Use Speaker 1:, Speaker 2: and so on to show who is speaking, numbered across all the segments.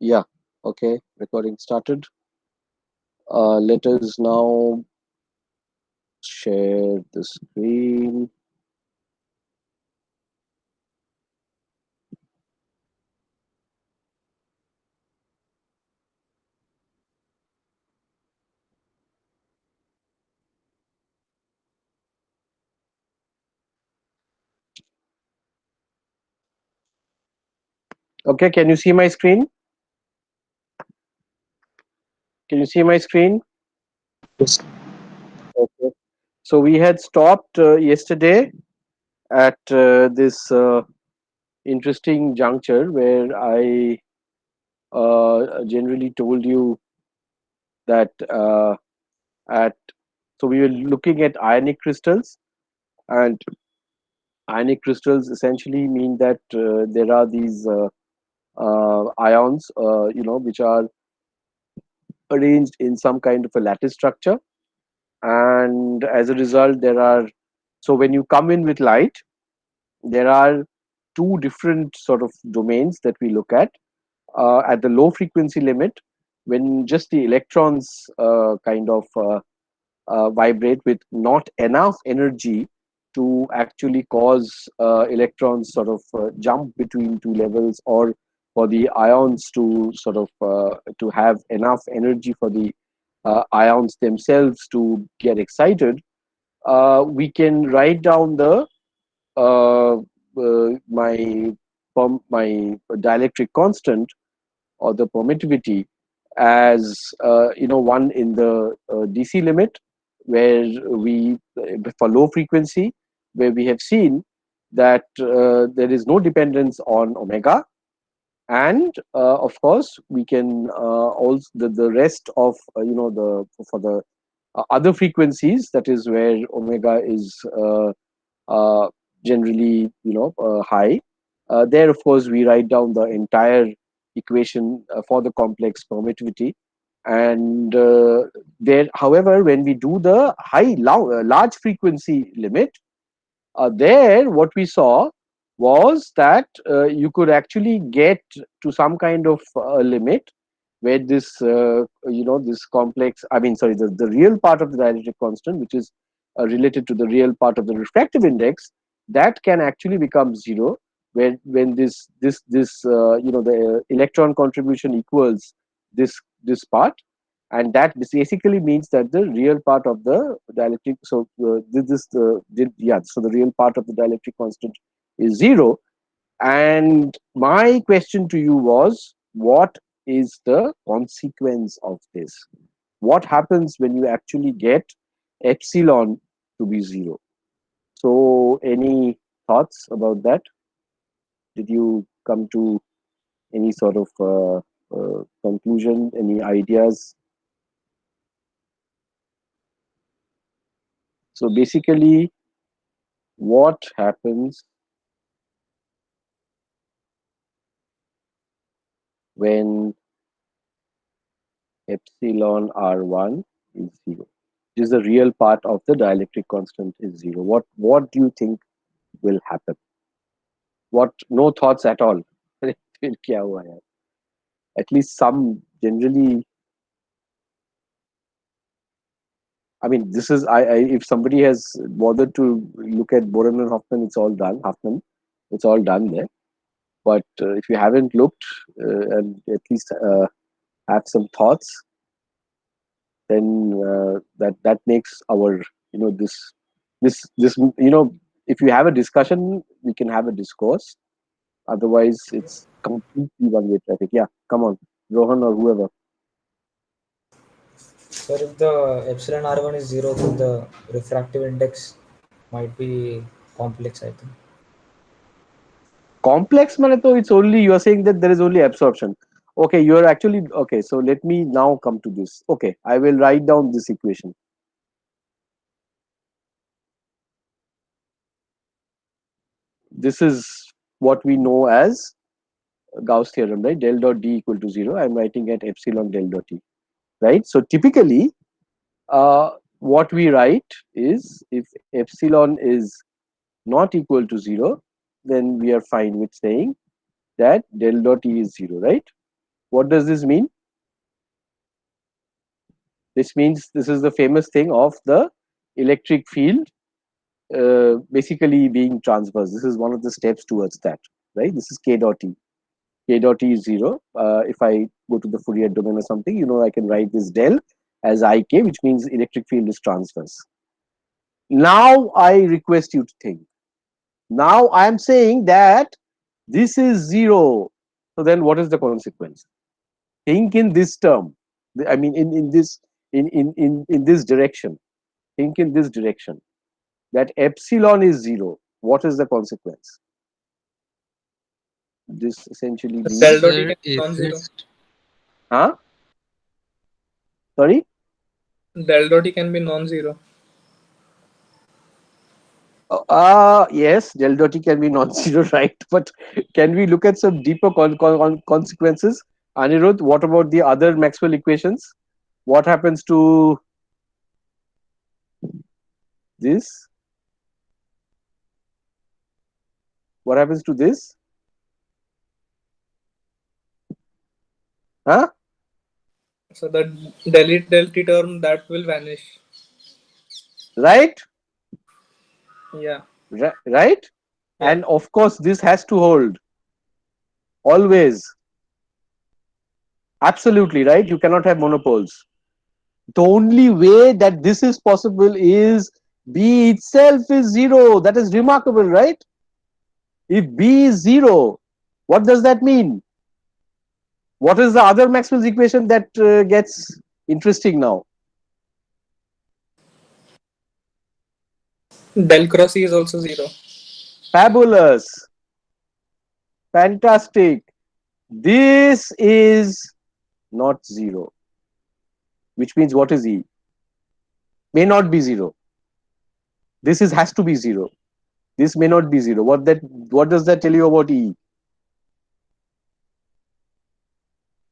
Speaker 1: Yeah, okay, recording started. Let us now share the screen. Okay, can you see my screen? Can you see my screen?
Speaker 2: Yes.
Speaker 1: Okay. So we had stopped yesterday at this interesting juncture where I generally told you that at so we were looking at ionic crystals, and ionic crystals essentially mean that there are these ions, which are arranged in some kind of a lattice structure, and as a result there are, so when you come in with light, there are two different sort of domains that we look at the low frequency limit, when just the electrons vibrate with not enough energy to actually cause electrons sort of jump between two levels, or for the ions to to have enough energy for the ions themselves to get excited. We can write down the my my dielectric constant, or the permittivity, as one in the DC limit, where we for low frequency, where we have seen that there is no dependence on omega, and of course we can also the rest of the for the other frequencies, that is where omega is uh, generally high. There, of course, we write down the entire equation for the complex permittivity. And there, however, when we do the large frequency limit, there what we saw was that you could actually get to some kind of limit where this this complex, I mean, sorry, the real part of the dielectric constant, which is related to the real part of the refractive index, that can actually become zero, where when the electron contribution equals this part, and that basically means that the real part of the dielectric, so this is yeah, so the real part of the dielectric constant is zero. And my question to you was, what is the consequence of this? What happens when you actually get epsilon to be zero? So any thoughts about that? Did you come to any sort of conclusion, any ideas? So basically, what happens when epsilon r1 is zero? Is the real part of the dielectric constant is zero. What do you think will happen? What, no thoughts at all? फिर क्या हुआ यार? At least some generally. I mean, this is if somebody has bothered to look at Boren and Hoffman, it's all done. Hoffman, it's all done there. But if you haven't looked and at least have some thoughts, then that makes our this if you have a discussion, we can have a discourse. Otherwise, it's completely one-way traffic. Yeah, come on, Rohan or whoever.
Speaker 2: Sir, if the epsilon R1 is 0, then the refractive index might be complex, I think.
Speaker 1: Complex mane to it's only, you are saying that there is only absorption. Okay, you are actually okay. So let me now come to this. Okay, I will write down this equation. This is what we know as Gauss theorem, right? Del dot D equal to zero. I'm writing at epsilon del dot T, right? So typically, what we write is, if epsilon is not equal to zero, then we are fine with saying that del dot E is zero, right? What does this mean? This means this is the famous thing of the electric field basically being transverse. This is one of the steps towards that, right? This is k dot e. K dot e is 0. If I go to the Fourier domain or something, I can write this del as ik, which means electric field is transverse. Now I request you to think. Now I am saying that this is 0. So then what is the consequence? Think in this term. I mean, in this in this direction. Think in this direction. That epsilon is 0. What is the consequence? This essentially
Speaker 3: Del
Speaker 1: means,
Speaker 3: dot E
Speaker 4: Sir,
Speaker 3: can be
Speaker 4: is
Speaker 3: non-zero.
Speaker 4: it
Speaker 1: huh? Sorry.
Speaker 3: Del dot E can be non-zero.
Speaker 1: Yes, del dot E can be non-zero, right? But can we look at some deeper consequences? Anirudh, what about the other Maxwell equations? What happens to this? What happens to this? Huh?
Speaker 3: So the delete del T term that will vanish.
Speaker 1: Right?
Speaker 3: Yeah.
Speaker 1: Right?
Speaker 3: Yeah.
Speaker 1: And of course, this has to hold always. Absolutely, right? You cannot have monopoles. The only way that this is possible is B itself is 0. That is remarkable, right? If B is 0, what does that mean? What is the other Maxwell's equation that gets interesting now?
Speaker 3: Del cross E is also zero.
Speaker 1: Fabulous. Fantastic. This is not 0, which means what is E? May not be 0. This is has to be 0. This may not be 0. What does that tell you about E?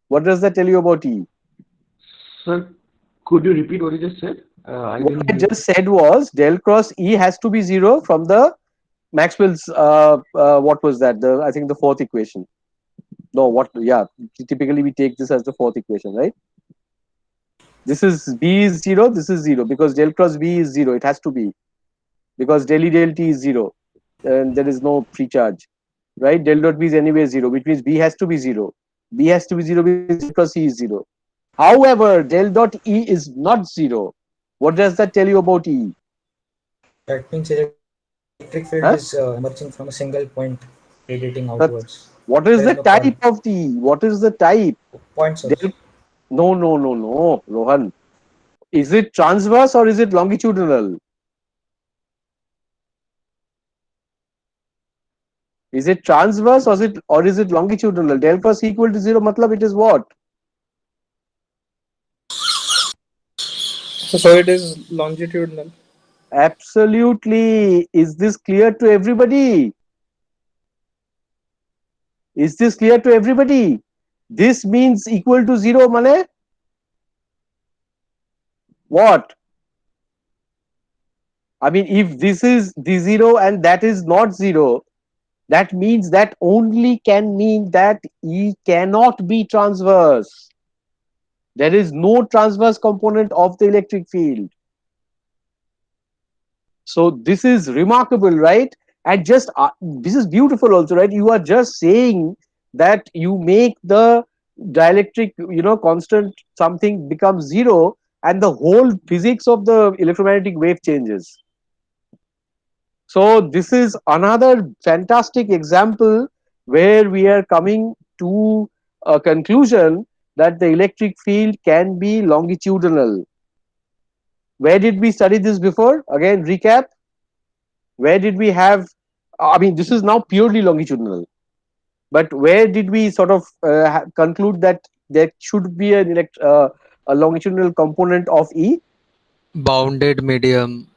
Speaker 1: What does that tell you about E?
Speaker 5: Sir, could you repeat what you just said? I
Speaker 1: What
Speaker 5: didn't
Speaker 1: I
Speaker 5: get.
Speaker 1: just said was del cross E has to be 0 from the Maxwell's what was that? I think the fourth equation. No, what? Yeah, typically we take this as the fourth equation, right? This is B is 0. This is 0 because del cross B is 0. It has to be because del E del T is 0, and there is no free charge, right? Del dot B is anyway 0, which means B has to be 0. B has to be 0 because del cross E is 0. However, del dot E is not 0. What does that tell you about E?
Speaker 2: That means electric field is
Speaker 1: Huh?
Speaker 2: emerging from a single point, radiating
Speaker 1: But
Speaker 2: outwards.
Speaker 1: what
Speaker 2: There
Speaker 1: is
Speaker 2: is
Speaker 1: the
Speaker 2: no point.
Speaker 1: type of the E? What is the type?
Speaker 2: Point source.
Speaker 1: Del No, no, no, no, Rohan. Is it transverse or is it longitudinal? Is it transverse or is it longitudinal? Del cross equal to 0 matlab it is what?
Speaker 3: So it is longitudinal.
Speaker 1: Absolutely. Is this clear to everybody? Is this clear to everybody? This means equal to 0 mane what? I mean, if this is the 0 and that is not 0, that means that only can mean that E cannot be transverse. There is no transverse component of the electric field. So this is remarkable, right? And just this is beautiful also, right? You are just saying that you make the dielectric, constant something becomes 0, and the whole physics of the electromagnetic wave changes. So this is another fantastic example where we are coming to a conclusion that the electric field can be longitudinal. Where did we study this before? Again, recap. Where did we have? I mean, this is now purely longitudinal. But where did we sort of conclude that there should be a longitudinal component of E?
Speaker 4: bounded medium?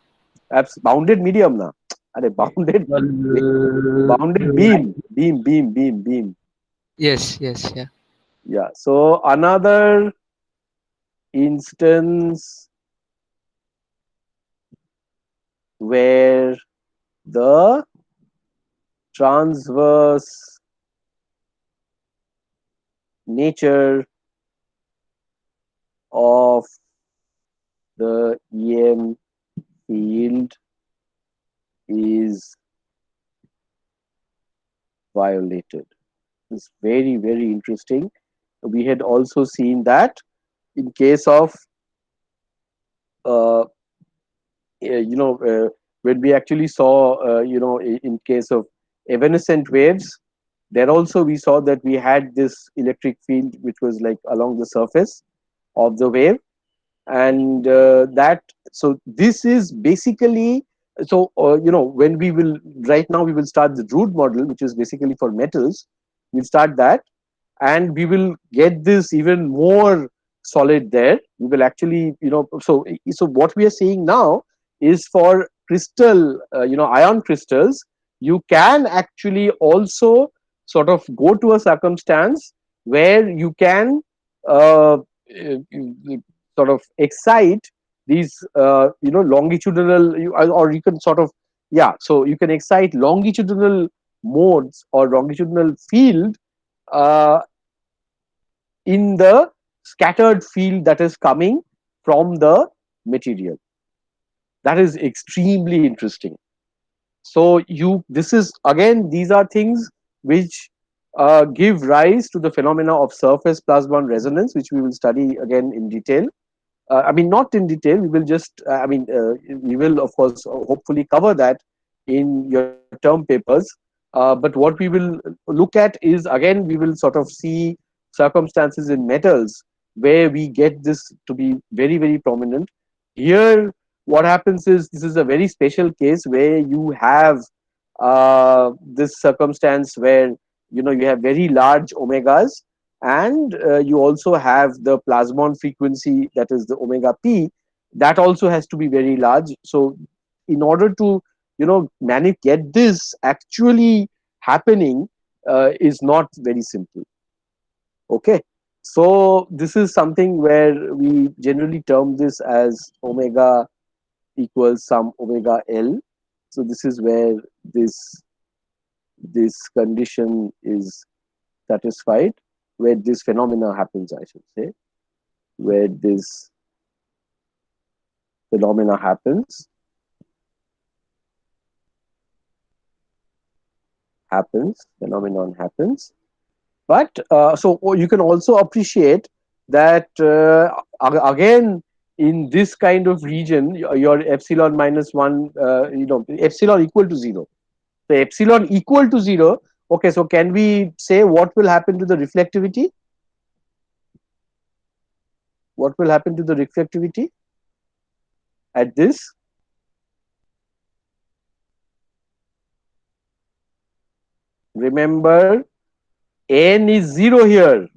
Speaker 1: Bounded medium na. Are bounded bounded beam.
Speaker 4: Yes, yes, yeah.
Speaker 1: Yeah. So another instance where the transverse nature of the EM field is violated. It's very, very interesting. We had also seen that in case of uh, when we actually saw, in case of evanescent waves, there also we saw that we had this electric field which was like along the surface of the wave, and that so this is basically when we will right now we will start the Drude model, which is basically for metals. We'll start that, and we will get this even more solid there. We will actually, so what we are seeing now is for crystal, ion crystals, you can actually also sort of go to a circumstance where you can uh, sort of excite these longitudinal or you can sort of, yeah, so you can excite longitudinal modes or longitudinal field uh, in the scattered field that is coming from the material. That is extremely interesting. So this is again, these are things which give rise to the phenomena of surface plasmon resonance, which we will study again in detail. I mean, not in detail. We will just, we will of course hopefully cover that in your term papers. But what we will look at is, again, we will sort of see circumstances in metals where we get this to be very, very prominent. Here, what happens is this is a very special case where you have this circumstance where you have very large omegas, and you also have the plasmon frequency, that is the omega p, that also has to be very large. So in order to get this actually happening is not very simple. Okay, so this is something where we generally term this as omega equals some omega L. So this is where this condition is satisfied, where this phenomena happens, I should say, where this phenomena phenomenon happens. But so you can also appreciate that again, in this kind of region, your epsilon minus 1, epsilon equal to 0. So epsilon equal to 0. Okay, so can we say what will happen to the reflectivity? What will happen to the reflectivity at this? Remember, n is 0 here.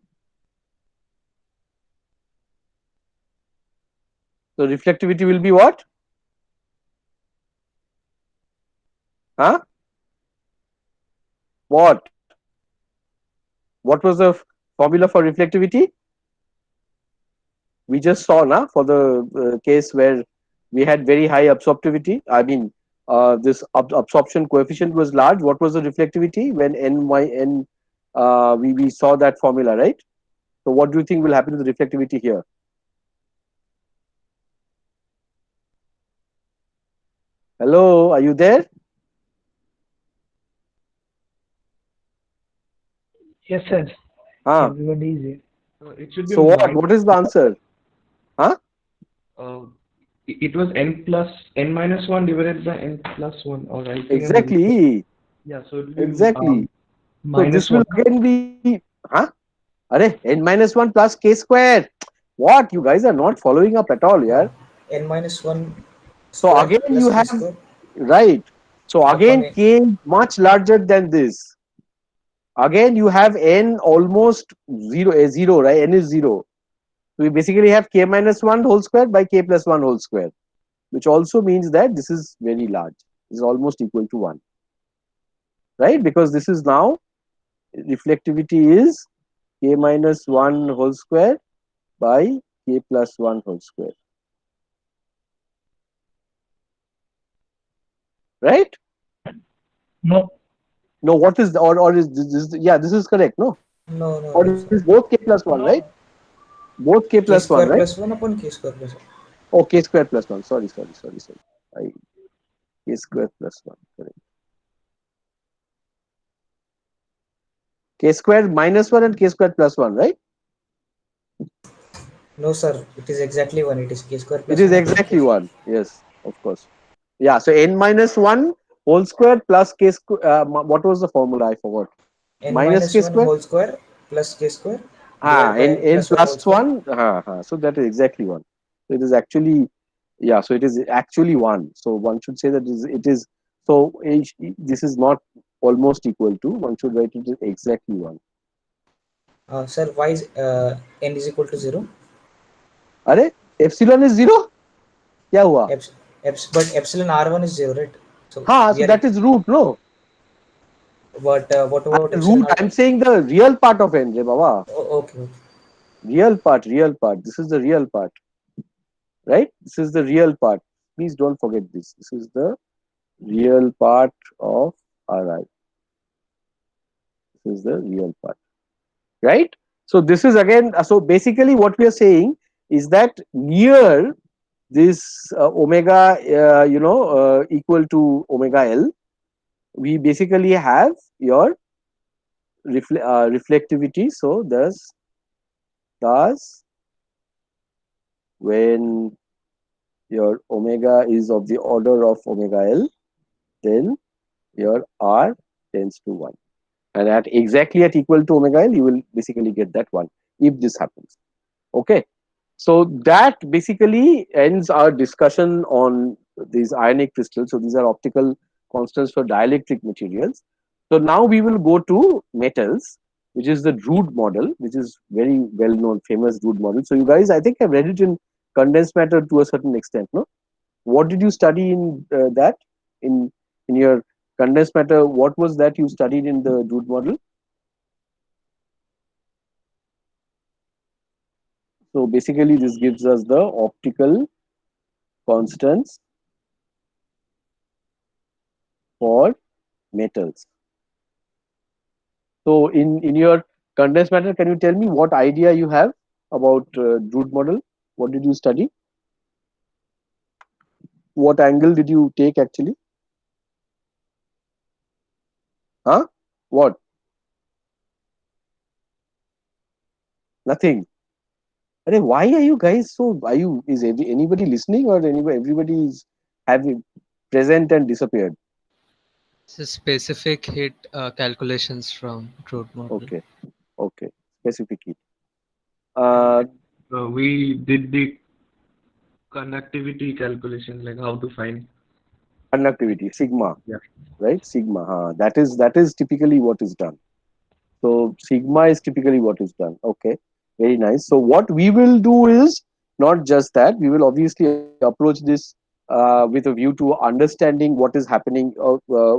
Speaker 1: So reflectivity will be what? Huh? What? What was the formula for reflectivity? We just saw now for the case where we had very high absorptivity. I mean, this absorption coefficient was large. What was the reflectivity when n, we saw that formula, right? So what do you think will happen to the reflectivity here? Hello, are you there?
Speaker 6: Yes, sir. Everybody is here.
Speaker 5: It should be
Speaker 1: So what is the answer? Huh?
Speaker 5: It was n minus 1 divided by n plus 1, or I think
Speaker 1: Exactly.
Speaker 5: yeah, so it will be
Speaker 1: Exactly. So
Speaker 5: minus
Speaker 1: this will
Speaker 5: 1.
Speaker 1: again be, huh? Arey, n minus 1 plus k square. What? You guys are not following up at all, yeah?
Speaker 2: N minus 1
Speaker 1: So
Speaker 2: square
Speaker 1: again
Speaker 2: plus
Speaker 1: you
Speaker 2: k
Speaker 1: have,
Speaker 2: square
Speaker 1: right. So
Speaker 2: upon
Speaker 1: again
Speaker 2: a-
Speaker 1: k much larger than this. Again you have n almost 0, right? N is 0. So we basically have k minus 1 whole square by k plus 1 whole square, which also means that this is very large. This is almost equal to 1. Right? Because this is now, reflectivity is k minus 1 whole square by k plus 1 whole square. Right?
Speaker 6: No.
Speaker 1: No, what is the, or is this, yeah, this is correct, no?
Speaker 2: No,
Speaker 1: Or
Speaker 2: no,
Speaker 1: it
Speaker 2: sir.
Speaker 1: is both k plus 1, right?
Speaker 6: No,
Speaker 1: Both k
Speaker 2: K
Speaker 1: plus 1,
Speaker 2: square
Speaker 1: right?
Speaker 2: plus 1 upon k square plus 1.
Speaker 1: Oh, k square plus 1. Sorry. I, k square plus 1. Correct. K square minus 1 and k square plus 1, right?
Speaker 2: No, sir. It is exactly 1. It is k square
Speaker 1: It
Speaker 2: plus
Speaker 1: is
Speaker 2: 1 upon k
Speaker 1: exactly
Speaker 2: square.
Speaker 1: 1. Yes, of course. Yeah, so n minus 1 whole square plus k square. What was the formula? I forgot.
Speaker 2: N
Speaker 1: Minus
Speaker 2: minus
Speaker 1: k
Speaker 2: 1
Speaker 1: square?
Speaker 2: whole square plus k square
Speaker 1: Ah,
Speaker 2: divided by n
Speaker 1: n
Speaker 2: plus 1
Speaker 1: plus
Speaker 2: whole square.
Speaker 1: 1. So that is exactly 1. So it is actually, yeah, so it is actually 1. So one should say that it is so this is not almost equal to, one should write it as exactly 1.
Speaker 2: Sir, why is n is equal to 0?
Speaker 1: अरे epsilon is 0? क्या हुआ?
Speaker 2: But epsilon r1 is 0, right? So
Speaker 1: हाँ,
Speaker 2: we
Speaker 1: so
Speaker 2: are.
Speaker 1: that is root, no?
Speaker 2: But what about epsilon
Speaker 1: Root, I'm
Speaker 2: r2?
Speaker 1: saying the real part of n, Baba.
Speaker 2: Oh, okay, okay.
Speaker 1: Real part. This is the real part, right? This is the real part. Please don't forget this. This is the real part of Ri. This is the real part, right? So this is again, so basically what we are saying is that near this omega, equal to omega L, we basically have your reflectivity. So thus when your omega is of the order of omega L, then your R tends to 1. And at exactly at equal to omega L, you will basically get that 1 if this happens. Okay. So that basically ends our discussion on these ionic crystals. So these are optical constants for dielectric materials. So now we will go to metals, which is the Drude model, which is very well known, famous Drude model. So you guys, I think have read it in condensed matter to a certain extent, no? What did you study in that in your condensed matter? What was that you studied in the Drude model? So basically, this gives us the optical constants for metals. So in your condensed matter, can you tell me what idea you have about Drude model? What did you study? What angle did you take actually? Huh? What? Nothing. Arey, why are you guys so? Are you is anybody listening or everybody is having present and disappeared?
Speaker 4: So specific hit calculations from Drude model.
Speaker 1: Okay, okay. Specific heat. Uh,
Speaker 5: We did the conductivity calculations, like how to find.
Speaker 1: conductivity sigma,
Speaker 5: Yeah.
Speaker 1: right? Sigma. That is typically what is done. So sigma is typically what is done. Okay, very nice. So what we will do is not just that. We will obviously approach this with a view to understanding what is happening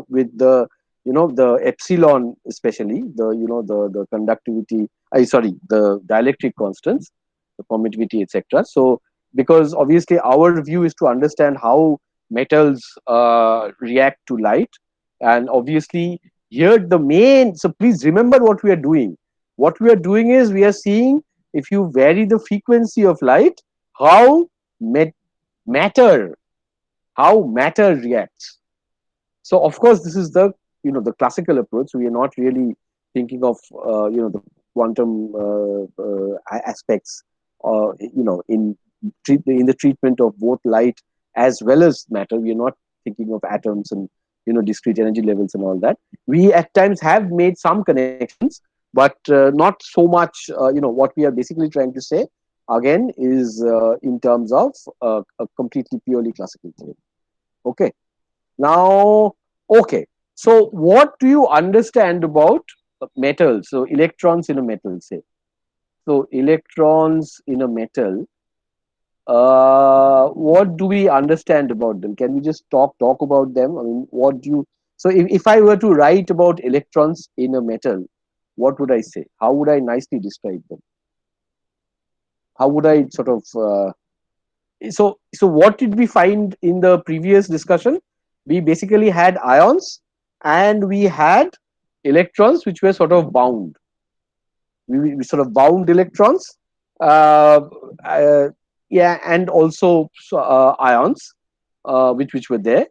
Speaker 1: with the the epsilon, especially the conductivity. Sorry, the dielectric constants, the permittivity, etc. So because obviously our view is to understand how metals react to light, and obviously here the main, so please remember what we are doing. What we are doing is we are seeing if you vary the frequency of light, how matter how matter reacts. So of course this is the the classical approach. We are not really thinking of the quantum aspects in the treatment of both light as well as matter. We are not thinking of atoms and discrete energy levels and all that. We at times have made some connections, but not so much. What we are basically trying to say again is in terms of a completely purely classical theory. Okay. Now, okay. So, what do you understand about metals? So, electrons in a metal, say. So, electrons in a metal. What do we understand about them? Can we just talk about them? I mean, what do you? So, if I were to write about electrons in a metal, what would I say? How would I nicely describe them? How would I sort of? So what did we find in the previous discussion? We basically had ions and we had electrons which were sort of bound. we sort of bound electrons, uh, yeah, and also ions, which were there,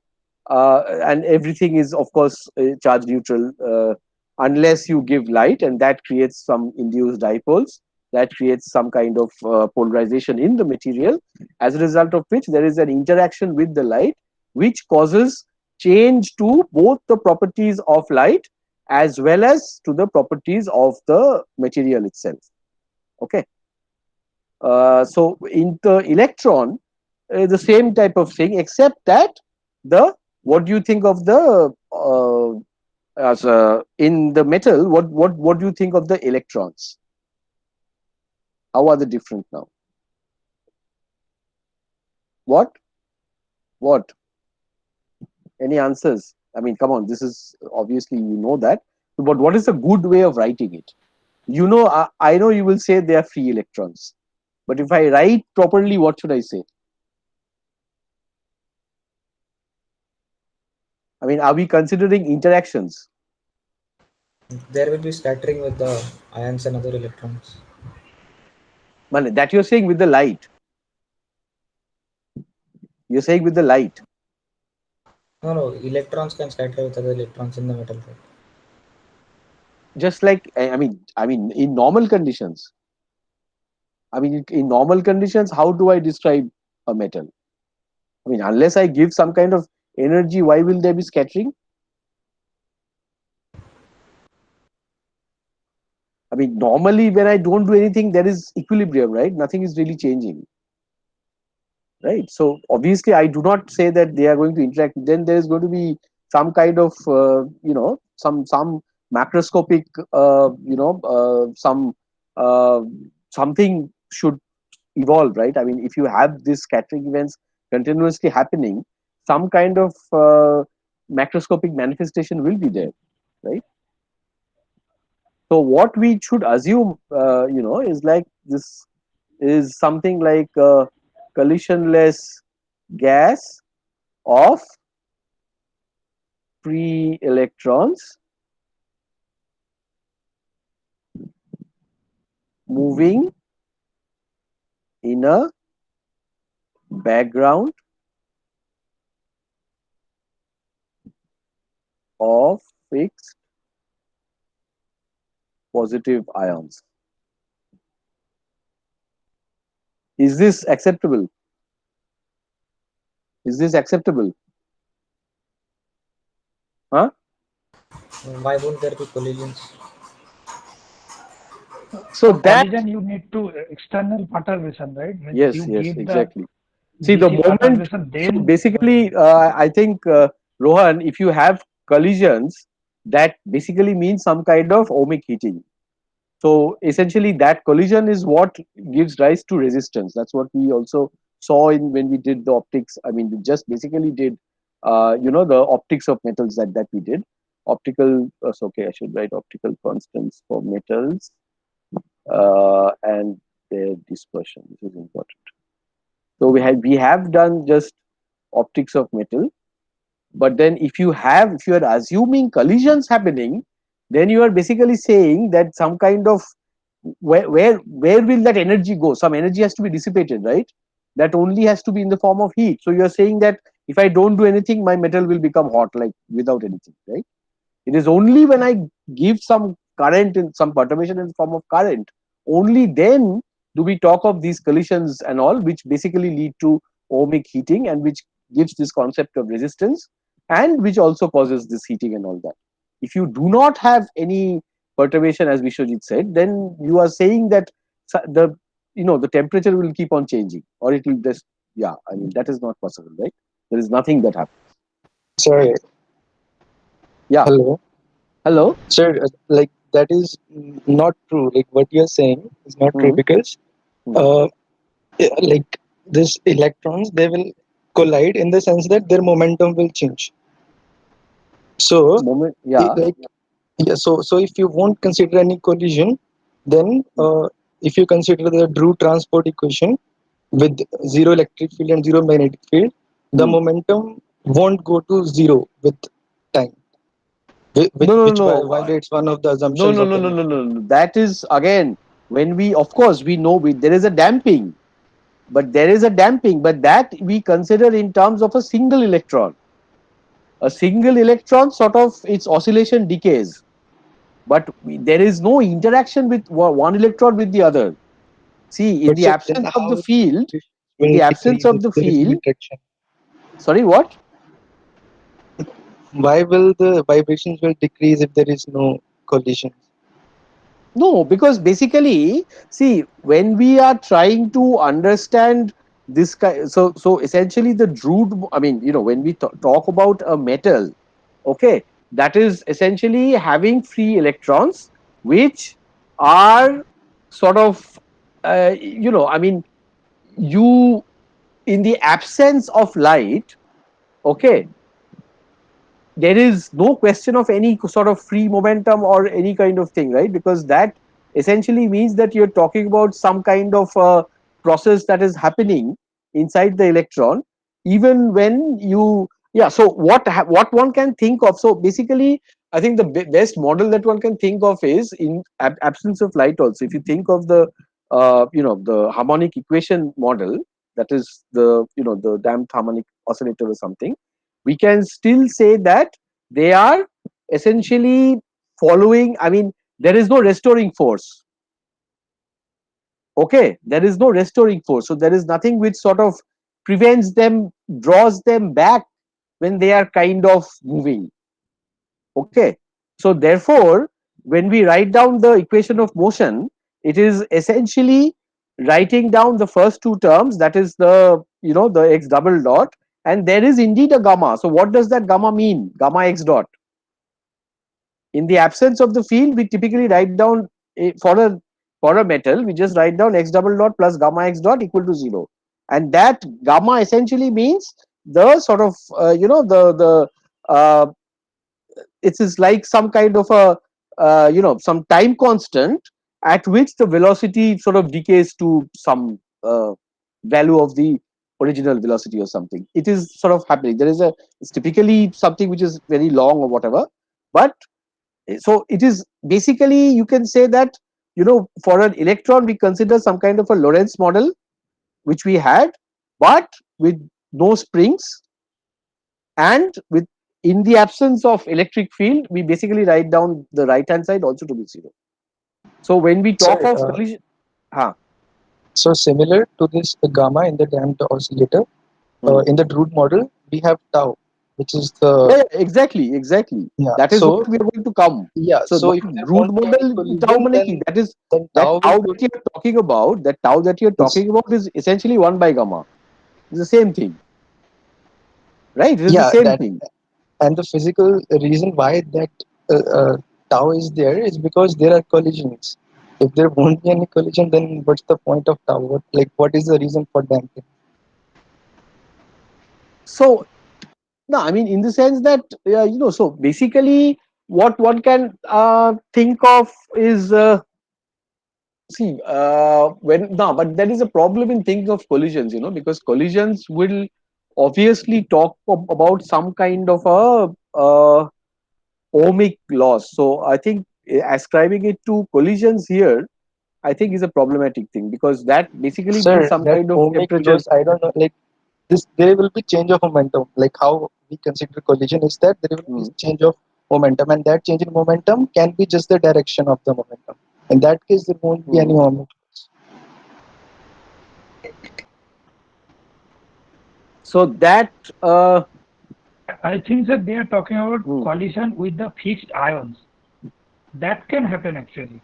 Speaker 1: and everything is of course charge neutral, unless you give light, and that creates some induced dipoles, that creates some kind of polarization in the material, as a result of which there is an interaction with the light, which causes change to both the properties of light as well as to the properties of the material itself. Okay. So in the electron, the same type of thing, except that the, what do you think of the as in the metal? What do you think of the electrons? How are they different now? What? Any answers? I mean, come on, this is obviously, you know that, but what is a good way of writing it? You know, I know you will say they are free electrons, but if I write properly, what should I say? I mean, are we considering interactions?
Speaker 2: There will be scattering with the ions and other electrons.
Speaker 1: Well, that you're saying with the light. You're saying with the light.
Speaker 2: No, electrons can scatter with other electrons in the metal, right?
Speaker 1: Just like, I mean, in normal conditions. I mean, in normal conditions, how do I describe a metal? I mean, unless I give some kind of energy, why will there be scattering? I mean, normally when I don't do anything, there is equilibrium, right? Nothing is really changing, right? So obviously, I do not say that they are going to interact. Then there is going to be some kind of, some macroscopic, something should evolve, right? I mean, if you have these scattering events continuously happening, some kind of macroscopic manifestation will be there, right? So what we should assume, is like this is something like a collisionless gas of free electrons moving in a background of fixed positive ions. Is this acceptable? Is this acceptable? Huh?
Speaker 2: Why won't there be collisions?
Speaker 1: So
Speaker 6: For
Speaker 1: that,
Speaker 6: collision, you need to external perturbation, right? When
Speaker 1: yes,
Speaker 6: you
Speaker 1: yes,
Speaker 6: give
Speaker 1: exactly.
Speaker 6: the
Speaker 1: See, the
Speaker 6: DC
Speaker 1: moment,
Speaker 6: perturbation,
Speaker 1: so
Speaker 6: then
Speaker 1: basically, I think, Rohan, if you have collisions, that basically means some kind of ohmic heating. So essentially, that collision is what gives rise to resistance. That's what we also saw in when we did the optics. I mean, we just basically did, the optics of metals that we did. Optical, so okay, I should write optical constants for metals and their dispersion. This is important. So we have done just optics of metal, but then if you are assuming collisions happening, then you are basically saying that some kind of, where will that energy go? Some energy has to be dissipated, right? That only has to be in the form of heat. So you are saying that if I don't do anything, my metal will become hot, like without anything, right? It is only when I give some current, in some perturbation in the form of current, only then do we talk of these collisions and all, which basically lead to ohmic heating, and which gives this concept of resistance, and which also causes this heating and all that. If you do not have any perturbation, as Vishwajit said, then you are saying that the temperature will keep on changing, or it will just, yeah, I mean, that is not possible, right? There is nothing that happens.
Speaker 7: Sorry.
Speaker 1: Yeah.
Speaker 7: Hello.
Speaker 1: Hello.
Speaker 7: Sir, like that is not true. Like what you're saying is not true because, uh, like this electrons, they will collide in the sense that their momentum will change. So,
Speaker 1: Yeah.
Speaker 7: So if you won't consider any collision, then if you consider the Drew transport equation with zero electric field and zero magnetic field, the momentum won't go to zero with time. which
Speaker 1: no.
Speaker 7: violates one of the
Speaker 1: No,
Speaker 7: assumptions
Speaker 1: no,
Speaker 7: of
Speaker 1: no,
Speaker 7: the
Speaker 1: no, no,
Speaker 7: method.
Speaker 1: no, no. That is again when we, of course, we know there is a damping, but there is a damping, but that we consider in terms of a single electron. A single electron sort of its oscillation decays, but there is no interaction with one electron with the other. See, in
Speaker 7: But
Speaker 1: the
Speaker 7: sir, then
Speaker 1: absence of the
Speaker 7: how
Speaker 1: field,
Speaker 7: it
Speaker 1: in
Speaker 7: will
Speaker 1: the absence
Speaker 7: decrease
Speaker 1: of
Speaker 7: if
Speaker 1: the
Speaker 7: there is no
Speaker 1: field,
Speaker 7: interaction?
Speaker 1: sorry, what?
Speaker 7: Why will the vibrations will decrease if there is no collision?
Speaker 1: No, because basically, see, when we are trying to understand this kind, so essentially the Drude, I mean, when we talk about a metal, okay, that is essentially having free electrons, which are sort of, I mean, you in the absence of light, okay, there is no question of any sort of free momentum or any kind of thing, right? Because that essentially means that you're talking about some kind of process that is happening inside the electron, even when you, yeah. So what one can think of, so basically I think the best model that one can think of is in absence of light also. If you think of the the harmonic equation model, that is the damped harmonic oscillator or something, we can still say that they are essentially following, I mean, there is no restoring force, okay, there is no restoring force, so there is nothing which sort of prevents them, draws them back when they are kind of moving, okay. So therefore when we write down the equation of motion, it is essentially writing down the first two terms, that is the the x double dot, and there is indeed a gamma. So what does that gamma mean, gamma x dot? In the absence of the field, we typically write down for a metal, we just write down x double dot plus gamma x dot equal to 0, and that gamma essentially means the sort of the it is like some kind of a some time constant at which the velocity sort of decays to some value of the original velocity or something. It is sort of happening. There is it's typically something which is very long or whatever, but so it is basically, you can say that for an electron we consider some kind of a Lorentz model which we had, but with no springs, and with, in the absence of electric field, we basically write down the right hand side also to be 0. So when we talk
Speaker 7: Sir,
Speaker 1: of collision,
Speaker 7: so similar to this gamma in the damped oscillator, in the Drude model, we have tau, which is the
Speaker 1: yeah, exactly.
Speaker 7: yeah.
Speaker 1: That is what
Speaker 7: So
Speaker 1: we are going to come.
Speaker 7: yeah.
Speaker 1: So
Speaker 7: So
Speaker 1: what
Speaker 7: if there
Speaker 1: root
Speaker 7: won't be any
Speaker 1: model tau
Speaker 7: collision,
Speaker 1: mane ki,
Speaker 7: then
Speaker 1: that
Speaker 7: tau will
Speaker 1: tau
Speaker 7: go
Speaker 1: that you're talking about, that tau that you're
Speaker 7: is
Speaker 1: talking about is essentially 1 by gamma. It's the same thing, right? It is the
Speaker 7: yeah
Speaker 1: same
Speaker 7: that
Speaker 1: thing.
Speaker 7: and the physical reason why that tau is there is because there are collisions. If there won't be any collision, then what's the point of tau? What is the reason for damping?
Speaker 1: So no, I mean, in the sense that so basically what one can think of is see when no, but there is a problem in thinking of collisions, because collisions will obviously talk about some kind of a ohmic loss. So I think ascribing it to collisions here, I think is a problematic thing, because that basically means
Speaker 7: Sir,
Speaker 1: some
Speaker 7: that
Speaker 1: kind of
Speaker 7: ohmic
Speaker 1: temperature.
Speaker 7: loss, I don't know. Like this, there will be change of momentum. Like how we consider collision is that there will be
Speaker 1: Hmm.
Speaker 7: change of momentum, and that change in momentum can be just the direction of the momentum. In that case, there won't be any
Speaker 1: Hmm.
Speaker 7: ohmic loss.
Speaker 1: So that
Speaker 6: I think that they are talking about
Speaker 1: hmm.
Speaker 6: collision with the fixed ions. That can happen actually.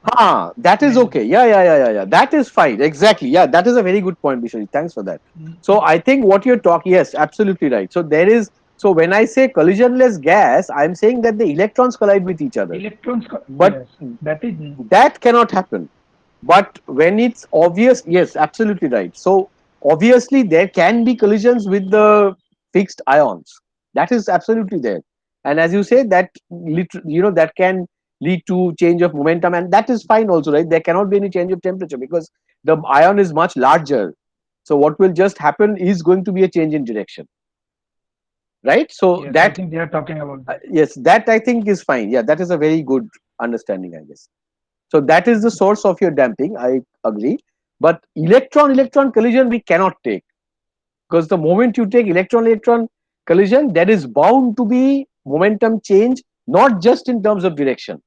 Speaker 1: That is
Speaker 6: When
Speaker 1: okay. Yeah. That is fine. Exactly. Yeah, that is a very good point, Bishari. Thanks for that. So I think what you're talking, yes, absolutely right. So there is, so when I say collisionless gas, I'm saying that the electrons collide with each other,
Speaker 6: electrons,
Speaker 1: but
Speaker 6: yes, that is
Speaker 1: that cannot happen. But when it's obvious, yes, absolutely right. So obviously there can be collisions with the fixed ions. That is absolutely there. And as you say, that that can lead to change of momentum, and that is fine also, right? There cannot be any change of temperature because the ion is much larger. So what will just happen is going to be a change in direction, right? So
Speaker 6: Yes, I
Speaker 1: that
Speaker 6: think they are talking about that.
Speaker 1: yes, that I think is fine. Yeah, that is a very good understanding, I guess. So that is the source of your damping. I agree. But electron-electron collision we cannot take, because the moment you take electron-electron collision, there is bound to be momentum change, not just in terms of direction.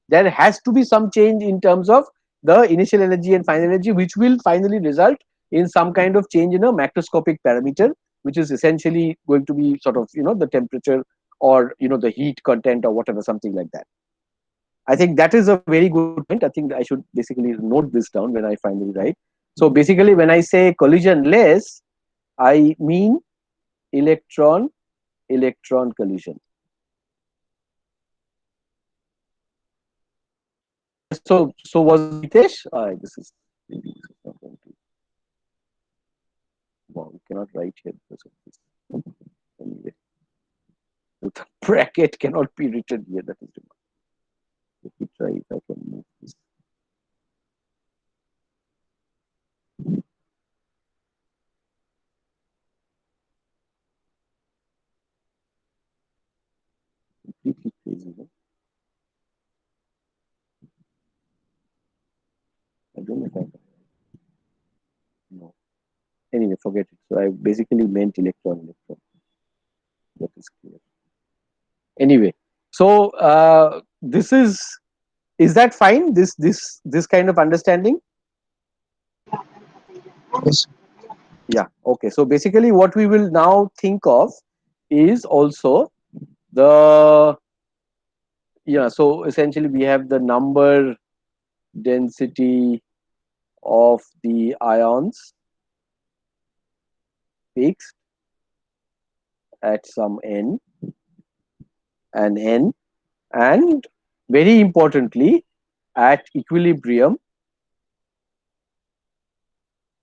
Speaker 1: There has to be some change in terms of the initial energy and final energy, which will finally result in some kind of change in a macroscopic parameter, which is essentially going to be sort of, the temperature, or the heat content, or whatever, something like that. I think that is a very good point. I think I should basically note this down when I finally write. So basically, when I say collision less, I mean electron collision. So was it Hitesh? This is maybe this is not going to. Wow, we cannot write here because of this. Anyway, the bracket cannot be written here. That is remarkable. Let me try if I can move this. Completely crazy. No? I don't know if I can. No. Anyway, forget it. So I basically meant electron. That is clear. Anyway, so this is that fine? This kind of understanding?
Speaker 7: Yes.
Speaker 1: Yeah. Okay. So basically, what we will now think of is also the So essentially, we have the number density of the ions fixed at some n and n, and very importantly, at equilibrium,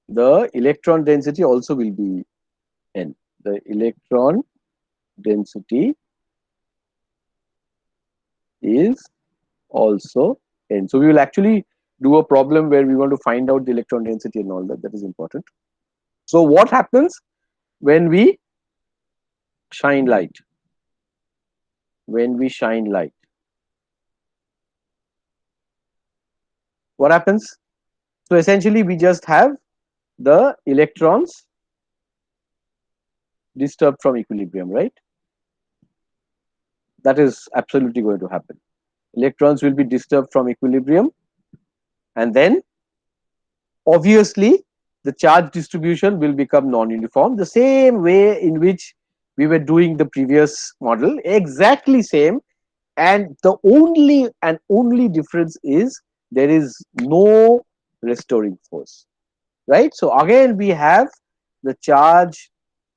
Speaker 1: the electron density also will be n. The electron density is also n. So we will actually do a problem where we want to find out the electron density and all that. That is important. So what happens when we shine light? When we shine light, what happens? So essentially, we just have the electrons disturbed from equilibrium, right? That is absolutely going to happen. Electrons will be disturbed from equilibrium, and then obviously the charge distribution will become non-uniform, the same way in which we were doing the previous model, exactly same. And the only difference is there is no restoring force, right? So again, we have the charge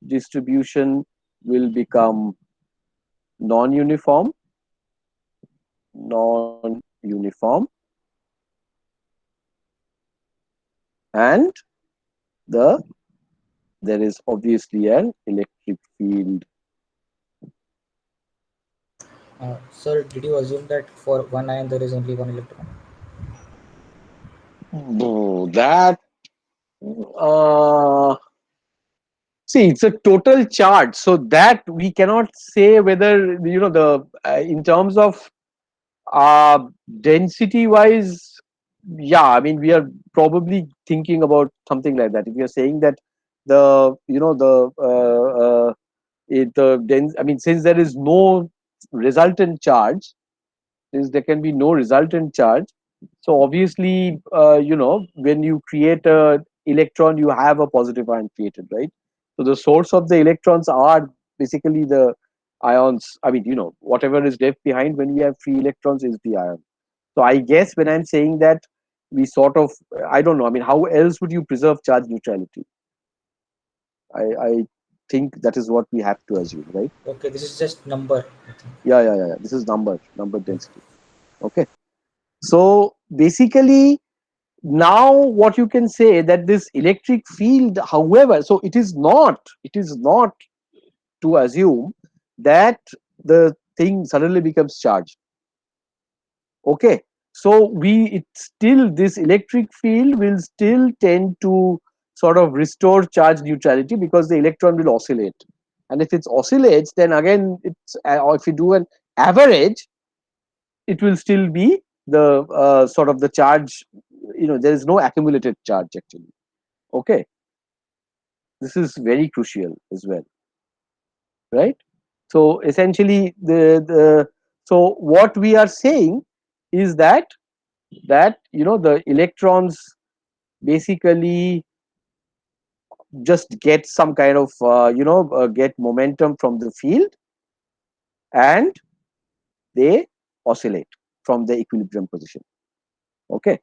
Speaker 1: distribution will become non-uniform, and there is obviously an electric field.
Speaker 2: Sir, did you assume that for one ion there is only one electron?
Speaker 1: No, that see, it's a total charge, so that we cannot say whether the in terms of density wise. Yeah, I mean, we are probably thinking about something like that. If you're saying that the the dense, I mean, since there is no resultant charge, since there can be no resultant charge, so obviously, when you create a electron, you have a positive ion created, right? So the source of the electrons are basically the ions. I mean, whatever is left behind when we have free electrons is the ion. So I guess when I'm saying that, we sort of, I don't know. I mean, how else would you preserve charge neutrality? I think that is what we have to assume, right?
Speaker 2: Okay, this is just number, I think.
Speaker 1: Yeah. This is number density. Okay. So basically, now what you can say that this electric field, however, so it is not to assume that the thing suddenly becomes charged. Okay. So this electric field will still tend to sort of restore charge neutrality, because the electron will oscillate. And if it oscillates, then again it's or if you do an average, it will still be the sort of the charge. There is no accumulated charge actually. Okay, this is very crucial as well, right? So essentially, so what we are saying is that the electrons basically just get some kind of get momentum from the field, and they oscillate from the equilibrium position. Okay,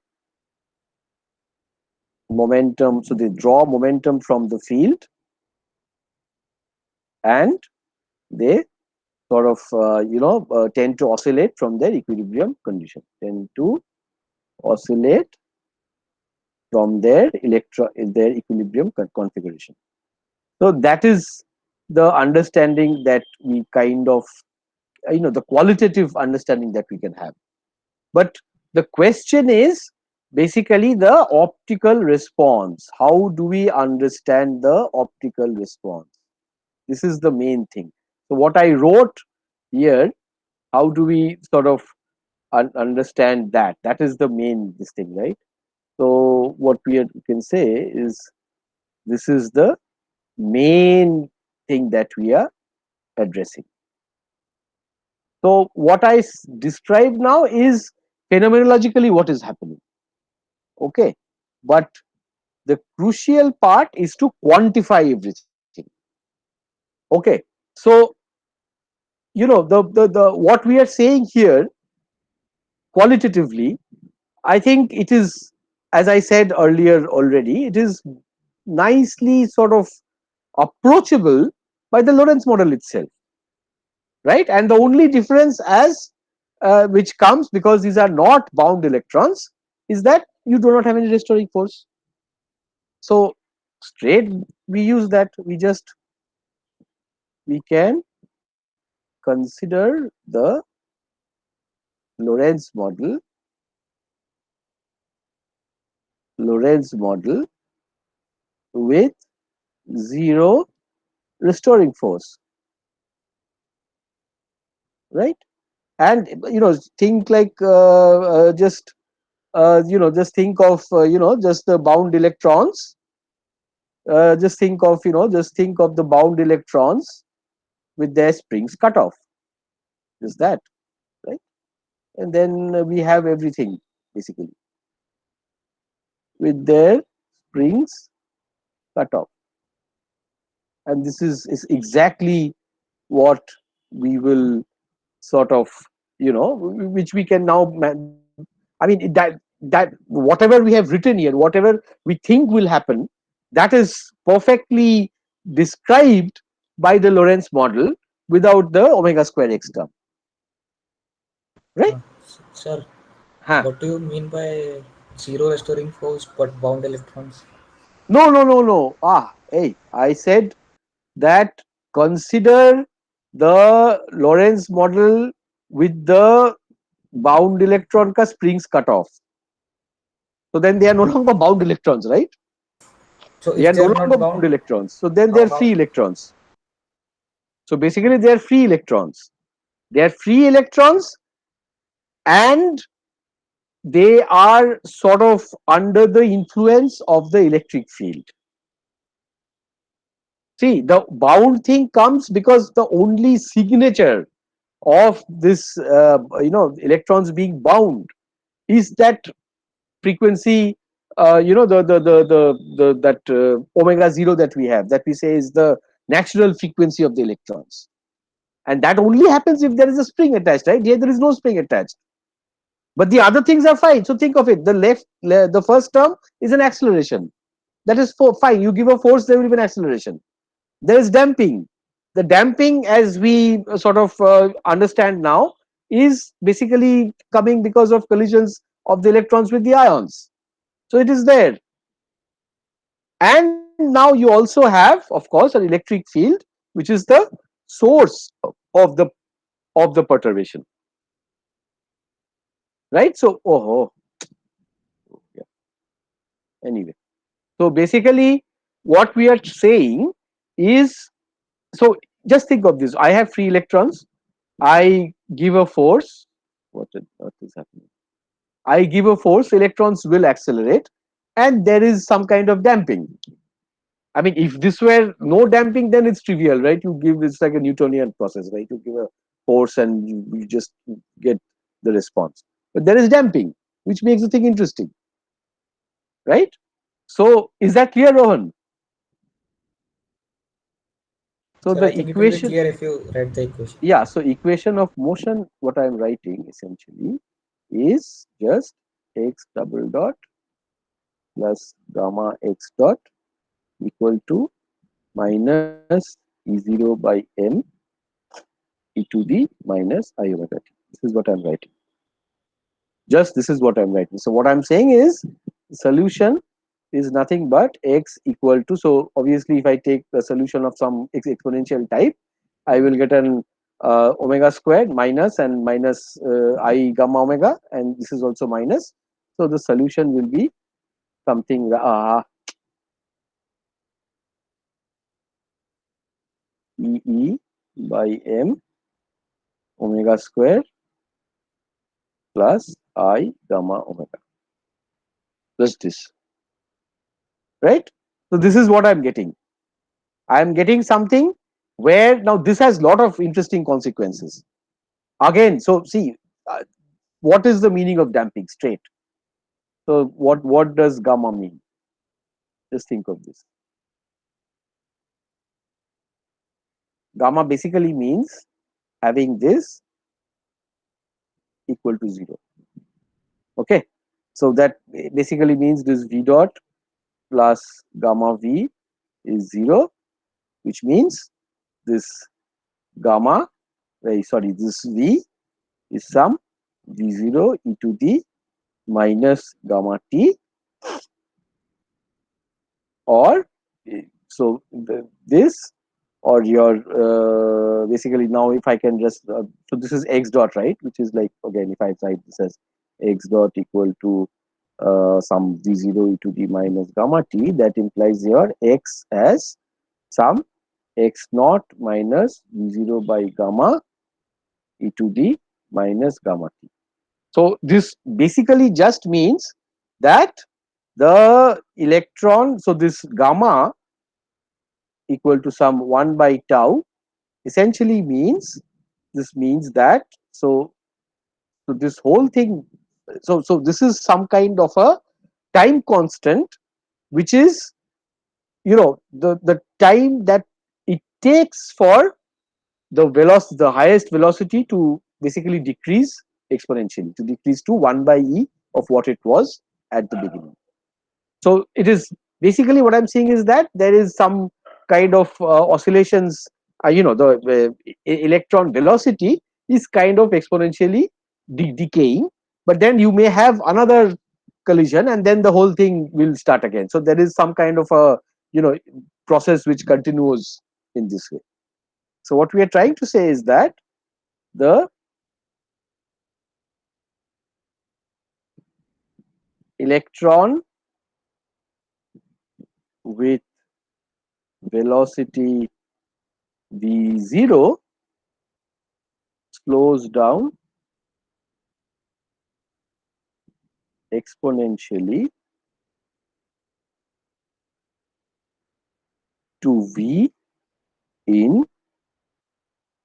Speaker 1: momentum, so they draw momentum from the field, and they sort of tend to oscillate from their equilibrium condition, tend to oscillate from their equilibrium configuration. So that is the understanding that we kind of the qualitative understanding that we can have. But the question is basically the optical response. How do we understand the optical response? This is the main thing. So what I wrote here, how do we sort of understand that? That is the main this thing, right? So what we can say is this is the main thing that we are addressing. So what I described now is phenomenologically what is happening. Okay, but the crucial part is to quantify everything. Okay, so the what we are saying here qualitatively, I think it is, as I said earlier already, it is nicely sort of approachable by the Lorentz model itself, right? And the only difference which comes because these are not bound electrons is that you do not have any restoring force. So straight we use that, we can consider the Lorentz model with zero restoring force, right? And think like just think of just the bound electrons. Just think of the bound electrons with their springs cut off. Just that, right? And then we have everything basically with their springs cut off. And this is exactly what we will sort of which we can now I mean that whatever we have written here, whatever we think will happen, that is perfectly described by the Lorentz model without the omega square x term, right?
Speaker 2: Sir,
Speaker 1: Huh.
Speaker 2: what do you mean by zero restoring force but bound electrons?
Speaker 1: No. Hey, I said that consider the Lorentz model with the bound electron ka springs cut off. So then they are no longer bound electrons, right?
Speaker 2: So
Speaker 1: They are
Speaker 2: if they
Speaker 1: no
Speaker 2: are
Speaker 1: longer
Speaker 2: not
Speaker 1: bound
Speaker 2: bound,
Speaker 1: electrons. So then they are free electrons. So basically they are free electrons. They are free electrons and they are sort of under the influence of the electric field. See, the bound thing comes because the only signature of this electrons being bound is that frequency, that omega 0 that we have, that we say is the natural frequency of the electrons, and that only happens if there is a spring attached, right? Here there is no spring attached, but the other things are fine. So think of it, the first term is an acceleration, that is fine. You give a force, there will be an acceleration. There is damping. The damping, as we sort of understand now, is basically coming because of collisions of the electrons with the ions. So it is there. And now you also have, of course, an electric field, which is the source of the perturbation, right? So yeah. Anyway, so basically what we are saying is, so just think of this. I have free electrons. I give a force. What is happening? I give a force, electrons will accelerate, and there is some kind of damping. I mean, if this were no damping, then it's trivial, right? You give, it's like a Newtonian process, right? You give a force and you just get the response. But there is damping, which makes the thing interesting, right? So is that clear, Rohan? So
Speaker 2: Sir, I
Speaker 1: the
Speaker 2: think it will be
Speaker 1: equation,
Speaker 2: clear if you write the equation.
Speaker 1: yeah. So equation of motion, what I am writing essentially is just x double dot plus gamma x dot equal to minus E0 by m e to the minus I omega t. This is what I'm writing. Just this is what I'm writing. So what I'm saying is the solution is nothing but x equal to, so obviously if I take the solution of some exponential type, I will get an omega squared minus and minus I gamma omega, and this is also minus. So the solution will be something E by m omega square plus I gamma omega. Just this, right? So this is what I'm getting. I'm getting something where now this has lot of interesting consequences. Again, so see, what is the meaning of damping? Straight. So what does gamma mean? Just think of this. Gamma basically means having this equal to 0. Okay, so that basically means this v dot plus gamma v is 0, which means this gamma, sorry, this v is some v0 e to the minus gamma t, or so this, or your basically now if I can just so this is x dot, right, which is like, again, if I write this as x dot equal to some v0 e to the minus gamma t, that implies your x as some x naught minus v0 by gamma e to the minus gamma t. So this basically just means that the electron, so this gamma equal to some 1 by tau essentially means, this means that, so this whole thing, so this is some kind of a time constant, which is, you know, the time that it takes for the velocity, the highest velocity, to basically decrease exponentially, to decrease to 1 by e of what it was at the beginning. So it is basically, what I'm saying is that there is some kind of oscillations, you know, the electron velocity is kind of exponentially decaying, but then you may have another collision and then the whole thing will start again. So there is some kind of a, you know, process which continues in this way. So what we are trying to say is that the electron with velocity v0 slows down exponentially to v in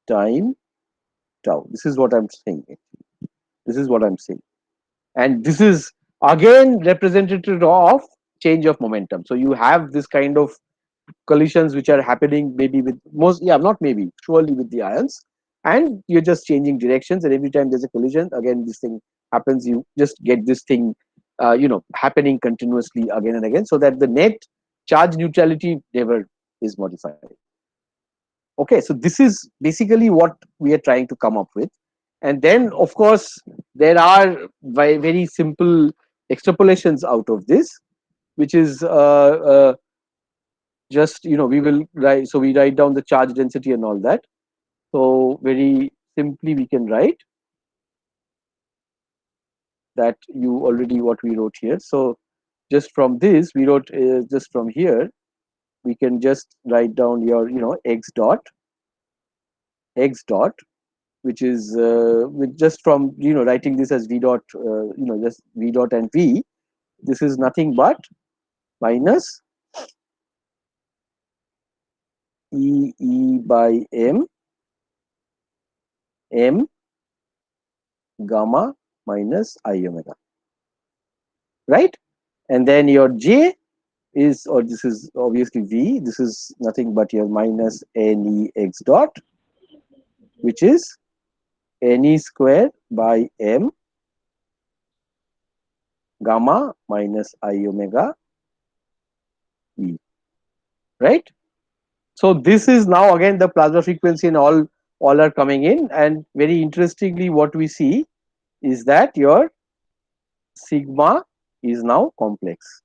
Speaker 1: time tau. This is what I'm saying. This is what I'm saying. And this is again representative of change of momentum. So you have this kind of collisions which are happening maybe with most, yeah, not maybe, surely with the ions, and you're just changing directions, and every time there's a collision, again this thing happens, you just get this thing you know, happening continuously again and again, so that the net charge neutrality never is modified. Okay, so this is basically what we are trying to come up with. And then of course there are very simple extrapolations out of this, which is just, you know, we will write, so we write down the charge density and all that. So very simply we can write that you already what we wrote here. So just from this we wrote, just from here we can just write down your, you know, x dot x dot, which is with just from writing this as v dot, just v dot and v. This is nothing but minus E by m gamma minus I omega, right? And then your j is, or this is obviously v, this is nothing but your minus ne x dot, which is ne square by m gamma minus I omega e, right? So this is now again the plasma frequency, and all are coming in, and very interestingly what we see is that your sigma is now complex,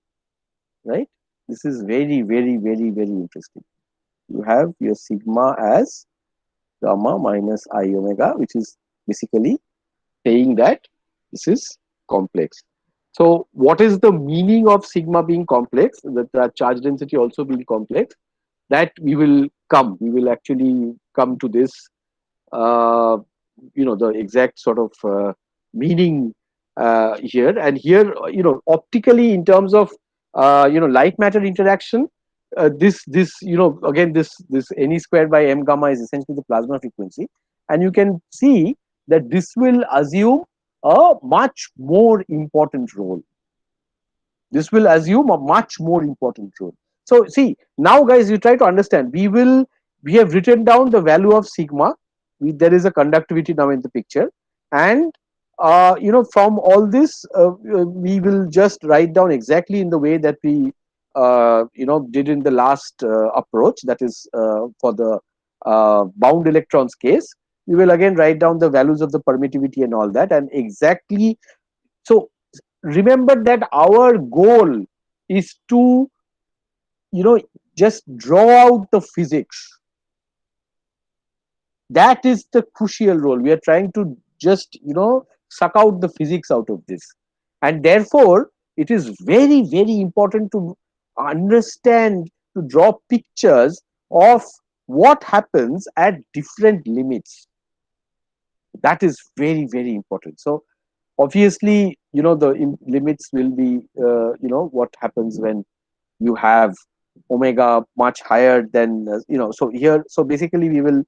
Speaker 1: right? This is very interesting. You have your sigma as gamma minus I omega, which is basically saying that this is complex. So what is the meaning of sigma being complex, that the charge density also being complex? That we will actually come to this, the exact sort of meaning here. And here, optically, in terms of light matter interaction, this again, this ne square by m gamma is essentially the plasma frequency, and you can see that this will assume a much more important role. This will assume a much more important role. So see, now guys, you try to understand. We have written down the value of sigma. There is a conductivity now in the picture, and from all this, we will just write down exactly in the way that we did in the last approach. That is for the bound electrons case. We will again write down the values of the permittivity and all that, and exactly. So remember that our goal is to just draw out the physics. That is the crucial role. We are trying to just suck out the physics out of this, and therefore it is very important to understand, to draw pictures of what happens at different limits. That is very important. So obviously, the limits will be what happens when you have omega much higher than so here. So basically we will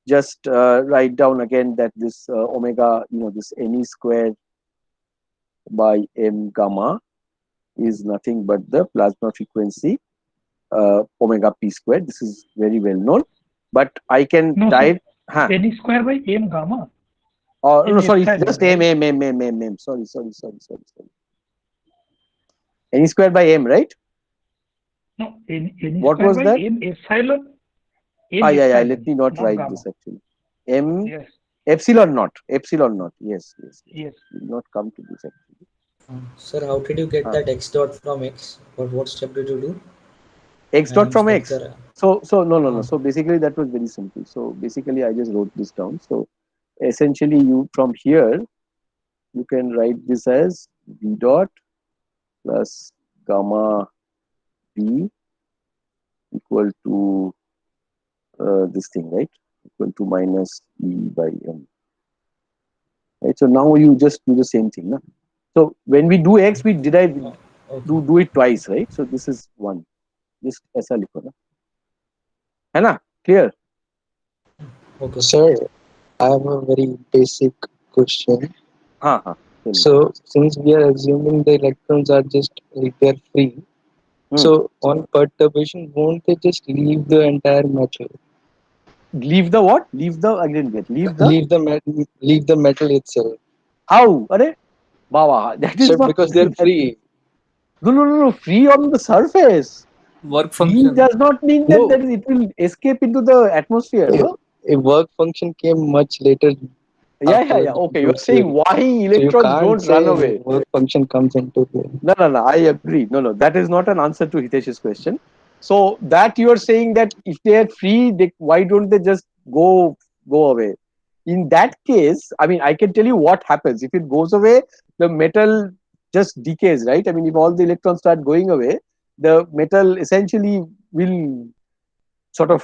Speaker 1: just write down again that this omega, this ne square by m gamma is nothing but the plasma frequency omega p square. This is very well known, but I can
Speaker 6: No,
Speaker 1: type
Speaker 6: N square by m gamma.
Speaker 1: no, sorry, it's
Speaker 6: epsilon,
Speaker 1: just
Speaker 6: right?
Speaker 1: m. Sorry. Ne square by m, right?
Speaker 6: No, N
Speaker 1: What
Speaker 6: square
Speaker 1: was
Speaker 6: by
Speaker 1: that?
Speaker 6: m epsilon.
Speaker 1: Yeah. Let me not write
Speaker 6: gamma.
Speaker 1: this actually. M
Speaker 6: Yes.
Speaker 1: epsilon naught. Yes.
Speaker 6: Yes.
Speaker 1: Will not come to this actually.
Speaker 2: Sir, how did you get that x dot from x? What step did you do?
Speaker 1: X dot from x. So no.
Speaker 2: Ah.
Speaker 1: So basically that was very simple. So basically I just wrote this down. So essentially you from here you can write this as v dot plus gamma b equal to this thing, right? Equal to minus e by m. Right. So now you just do the same thing, na? So when we do x, we derive do it twice, right? So this is one. Just aisa likho na. Hai na? Clear?
Speaker 2: Okay.
Speaker 7: Sir, I have a very basic question. So since we are assuming the electrons are just they're free, so on perturbation, won't they just leave the entire metal?
Speaker 1: Leave the what? Leave the, I didn't get. Leave
Speaker 7: the metal itself.
Speaker 1: How? Are? Baba, that is
Speaker 7: Sir,
Speaker 1: not
Speaker 7: because they're free.
Speaker 1: No. Free on the surface.
Speaker 3: Work
Speaker 1: Free
Speaker 3: function.
Speaker 1: does not mean that, that it will escape into the atmosphere. No?
Speaker 7: A work function came much later.
Speaker 1: Yeah. Okay, you are saying why electrons
Speaker 7: so
Speaker 1: don't run away.
Speaker 7: Work function comes into play.
Speaker 1: No. I agree. No. That is not an answer to Hitesh's question. So that you are saying that if they are free, why don't they just go away? In that case, I mean, I can tell you what happens. If it goes away, the metal just decays, right? I mean, if all the electrons start going away, the metal essentially will sort of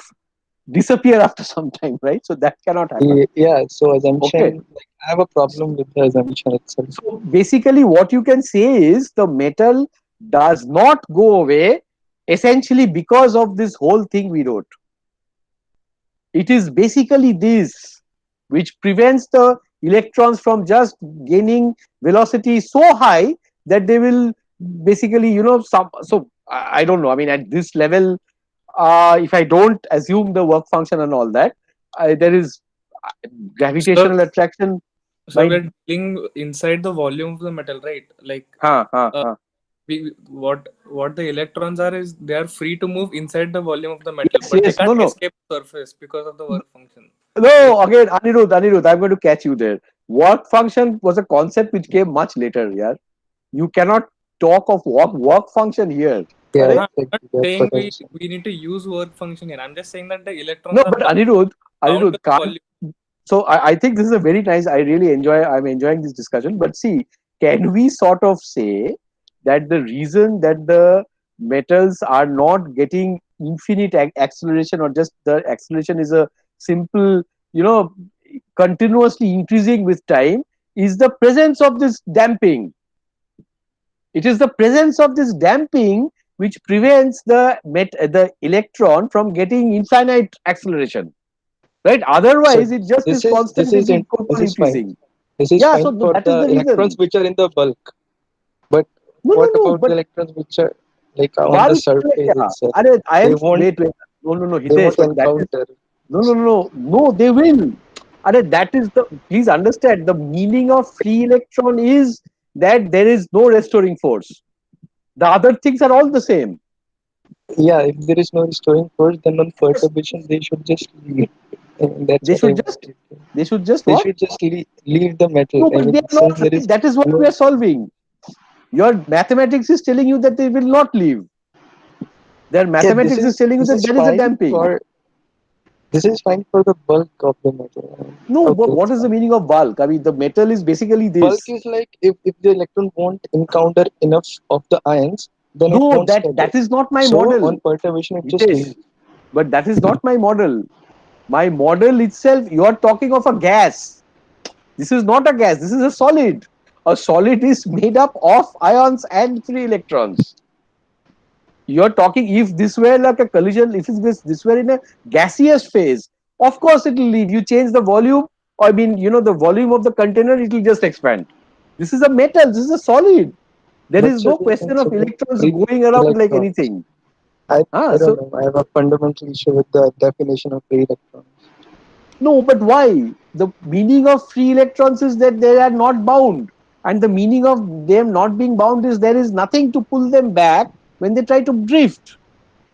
Speaker 1: disappear after some time, right? So that cannot happen.
Speaker 7: Yeah, so assumption,
Speaker 1: Okay.
Speaker 7: like, I have a problem with the assumption itself.
Speaker 1: So basically, what you can say is the metal does not go away essentially because of this whole thing we wrote. It is basically this which prevents the electrons from just gaining velocity so high that they will basically, so I don't know. I mean, at this level, if I don't assume the work function and all that, there is
Speaker 3: So,
Speaker 1: gravitational attraction
Speaker 3: so
Speaker 1: by.
Speaker 3: we're dealing inside the volume of the metal, right? Like,
Speaker 1: Huh, huh,
Speaker 3: uh,
Speaker 1: huh.
Speaker 3: what the electrons are is they are free to move inside the volume of the metal,
Speaker 1: Yes,
Speaker 3: but they
Speaker 1: yes, no,
Speaker 3: can't
Speaker 1: no.
Speaker 3: escape the surface because of the work function.
Speaker 1: No, again, Anirudh, I'm going to catch you there. Work function was a concept which came much later. Yeah, you cannot talk of work function here.
Speaker 7: Yeah,
Speaker 1: Correct?
Speaker 3: I'm not
Speaker 7: exactly. That's
Speaker 3: saying
Speaker 7: what I'm saying.
Speaker 3: we need to use work function here. I'm just saying that the
Speaker 1: No,
Speaker 3: electrons are
Speaker 1: but
Speaker 3: bound to
Speaker 1: Anirudh
Speaker 3: the
Speaker 1: can't.
Speaker 3: volume.
Speaker 1: So I think this is a very nice. I'm enjoying this discussion. But see, can we sort of say that the reason that the metals are not getting infinite acceleration, or just the acceleration is a simple, you know, continuously increasing with time, is the presence of this damping. It is the presence of this damping which prevents the electron from getting infinite acceleration, right?
Speaker 7: So
Speaker 1: Otherwise it just is
Speaker 7: this
Speaker 1: constant,
Speaker 7: is
Speaker 1: it will
Speaker 7: in,
Speaker 1: keep
Speaker 7: this
Speaker 1: on
Speaker 7: is fine.
Speaker 1: increasing.
Speaker 7: This is
Speaker 1: Yeah,
Speaker 7: fine
Speaker 1: so
Speaker 7: for
Speaker 1: that is
Speaker 7: the
Speaker 1: the
Speaker 7: electrons
Speaker 1: reason.
Speaker 7: which are in the bulk. But
Speaker 1: No, no,
Speaker 7: what
Speaker 1: no,
Speaker 7: about the
Speaker 1: but
Speaker 7: electrons which are like on the
Speaker 1: bulk,
Speaker 7: surface
Speaker 1: yeah.
Speaker 7: itself?
Speaker 1: I
Speaker 7: They
Speaker 1: am
Speaker 7: won't
Speaker 1: wait, wait. No, no, no,
Speaker 7: they
Speaker 1: Hitesh,
Speaker 7: won't
Speaker 1: but that is
Speaker 7: encounter.
Speaker 1: no, they will. That is the, please understand, the meaning of free electron is that there is no restoring force. The other things are all the same.
Speaker 7: Yeah, if there is no restoring force, then on
Speaker 1: Yes,
Speaker 7: perturbation they should just leave. And that's
Speaker 1: they
Speaker 7: what I
Speaker 1: should
Speaker 7: was
Speaker 1: just
Speaker 7: thinking.
Speaker 1: they should just
Speaker 7: They
Speaker 1: what?
Speaker 7: should just leave the metal.
Speaker 1: No,
Speaker 7: I
Speaker 1: but they
Speaker 7: mean,
Speaker 1: are
Speaker 7: since there
Speaker 1: not.
Speaker 7: is
Speaker 1: That is what we
Speaker 7: no,
Speaker 1: are solving. Your mathematics is telling you that they will not leave. Their
Speaker 7: yeah,
Speaker 1: mathematics is telling you
Speaker 7: this
Speaker 1: that
Speaker 7: is
Speaker 1: there is a
Speaker 7: fine
Speaker 1: damping.
Speaker 7: for the bulk of the metal.
Speaker 1: No, but
Speaker 7: Okay,
Speaker 1: what
Speaker 7: it's
Speaker 1: is the
Speaker 7: fine.
Speaker 1: meaning of bulk? I mean, the metal is basically
Speaker 7: Bulk
Speaker 1: this.
Speaker 7: is like if the electron won't encounter enough of the ions, then it
Speaker 1: No,
Speaker 7: won't stay there.
Speaker 1: that is not my
Speaker 7: So
Speaker 1: model,
Speaker 7: on perturbation, it just
Speaker 1: Hitesh.
Speaker 7: leaves.
Speaker 1: But that is not my model. My model itself, you are talking of a gas. This is not a gas. This is a solid. A solid is made up of ions and free electrons. You're talking, if this were like a collision, if this were in a gaseous phase, of course it will leave. You change the volume, I mean, the volume of the container, it will just expand. This is a metal, this is a solid. There
Speaker 7: But
Speaker 1: is
Speaker 7: sir,
Speaker 1: no
Speaker 7: we are
Speaker 1: question of
Speaker 7: considering
Speaker 1: electrons
Speaker 7: free
Speaker 1: going around like
Speaker 7: electrons.
Speaker 1: anything.
Speaker 7: I don't
Speaker 1: So
Speaker 7: know. I have a fundamental issue with the definition of free electrons.
Speaker 1: no, but why? The meaning of free electrons is that they are not bound. And the meaning of them not being bound is there is nothing to pull them back when they try to drift.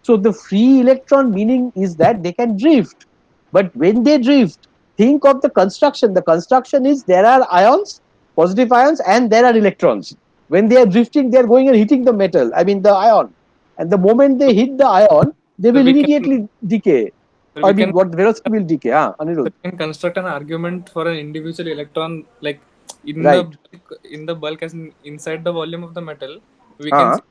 Speaker 1: So the free electron meaning is that they can drift. But when they drift, think of the construction. The construction is there are ions, positive ions, and there are electrons. When they are drifting, they are going and hitting the metal, I mean the ion. And the moment
Speaker 3: So,
Speaker 1: they hit the ion, they
Speaker 3: so
Speaker 1: will
Speaker 3: we can
Speaker 1: immediately decay.
Speaker 3: so
Speaker 1: I
Speaker 3: we
Speaker 1: mean,
Speaker 3: can
Speaker 1: what velocity will decay?
Speaker 3: so
Speaker 1: Anirudh.
Speaker 3: we can construct an argument for an individual electron, like
Speaker 1: Right.
Speaker 3: in the bulk as inside the volume of the metal. We can
Speaker 1: Uh,
Speaker 3: see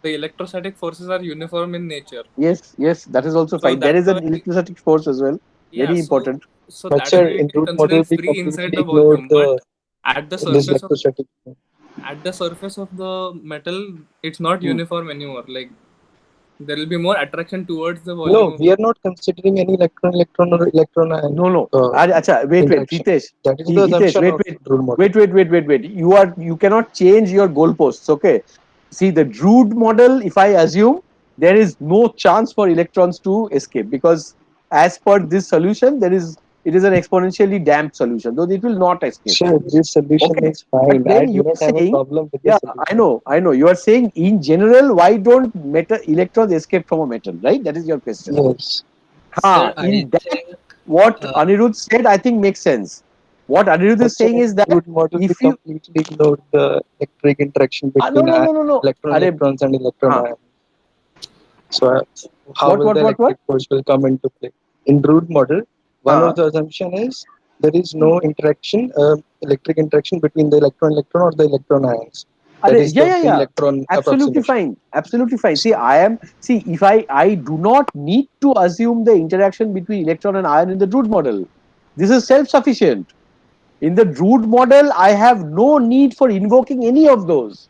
Speaker 3: the electrostatic forces are uniform in nature.
Speaker 1: yes, yes, that is also
Speaker 3: So
Speaker 1: fine. There
Speaker 3: that's
Speaker 1: is
Speaker 3: why
Speaker 1: an electrostatic force as well.
Speaker 3: yeah.
Speaker 1: Very important.
Speaker 3: So
Speaker 7: But
Speaker 3: that's
Speaker 7: sir,
Speaker 3: why we
Speaker 7: in
Speaker 3: can
Speaker 7: root
Speaker 3: consider
Speaker 7: model,
Speaker 3: it
Speaker 7: we
Speaker 3: free inside
Speaker 7: completely
Speaker 3: the
Speaker 7: ignored
Speaker 3: volume, but
Speaker 7: the
Speaker 3: at the
Speaker 7: this
Speaker 3: surface of
Speaker 7: electrostatic.
Speaker 3: the metal, it's not
Speaker 1: Hmm.
Speaker 3: uniform anymore. Like there will be more attraction towards the volume
Speaker 7: No,
Speaker 3: of
Speaker 7: we
Speaker 3: the.
Speaker 7: are not considering any electron or electron ion
Speaker 1: No, no.
Speaker 7: uh,
Speaker 1: Acha, wait,
Speaker 7: interaction.
Speaker 1: Hitesh.
Speaker 7: That is the
Speaker 1: Hitesh,
Speaker 7: assumption of root model.
Speaker 1: wait. You cannot change your goalposts. Okay. See the Drude model. If I assume there is no chance for electrons to escape because, as per this solution, it is an exponentially damped solution, though it will not escape.
Speaker 7: Sure, this solution
Speaker 1: Okay.
Speaker 7: is
Speaker 1: But
Speaker 7: fine. I
Speaker 1: then
Speaker 7: do
Speaker 1: you
Speaker 7: not
Speaker 1: are
Speaker 7: have a
Speaker 1: saying,
Speaker 7: problem with the
Speaker 1: yeah,
Speaker 7: solution.
Speaker 1: I know. You are saying in general, why don't metal electrons escape from a metal, right? That is your question.
Speaker 7: Yes.
Speaker 4: Sir, I
Speaker 1: In that,
Speaker 4: think
Speaker 1: what
Speaker 4: uh,
Speaker 1: Anirudh said, I think makes sense. What Anirudh is
Speaker 7: But sir,
Speaker 1: saying
Speaker 7: in
Speaker 1: is that
Speaker 7: root model, we
Speaker 1: if you,
Speaker 7: completely ignored the electric interaction
Speaker 1: no,
Speaker 7: between
Speaker 1: no. Arey,
Speaker 7: electrons and electron
Speaker 1: huh.
Speaker 7: ion. So how will the
Speaker 1: What?
Speaker 7: electric force will come into play? In root model, one of
Speaker 1: Huh.
Speaker 7: the assumption is there is
Speaker 1: Hmm.
Speaker 7: no interaction, electric interaction between the electron or the electron ions. That is the
Speaker 1: Yeah.
Speaker 7: electron
Speaker 1: Absolutely
Speaker 7: approximation.
Speaker 1: fine. Absolutely fine. See, if I do not need to assume the interaction between electron and ion in the Drude model. This is self-sufficient. In the Drude model, I have no need for invoking any of those.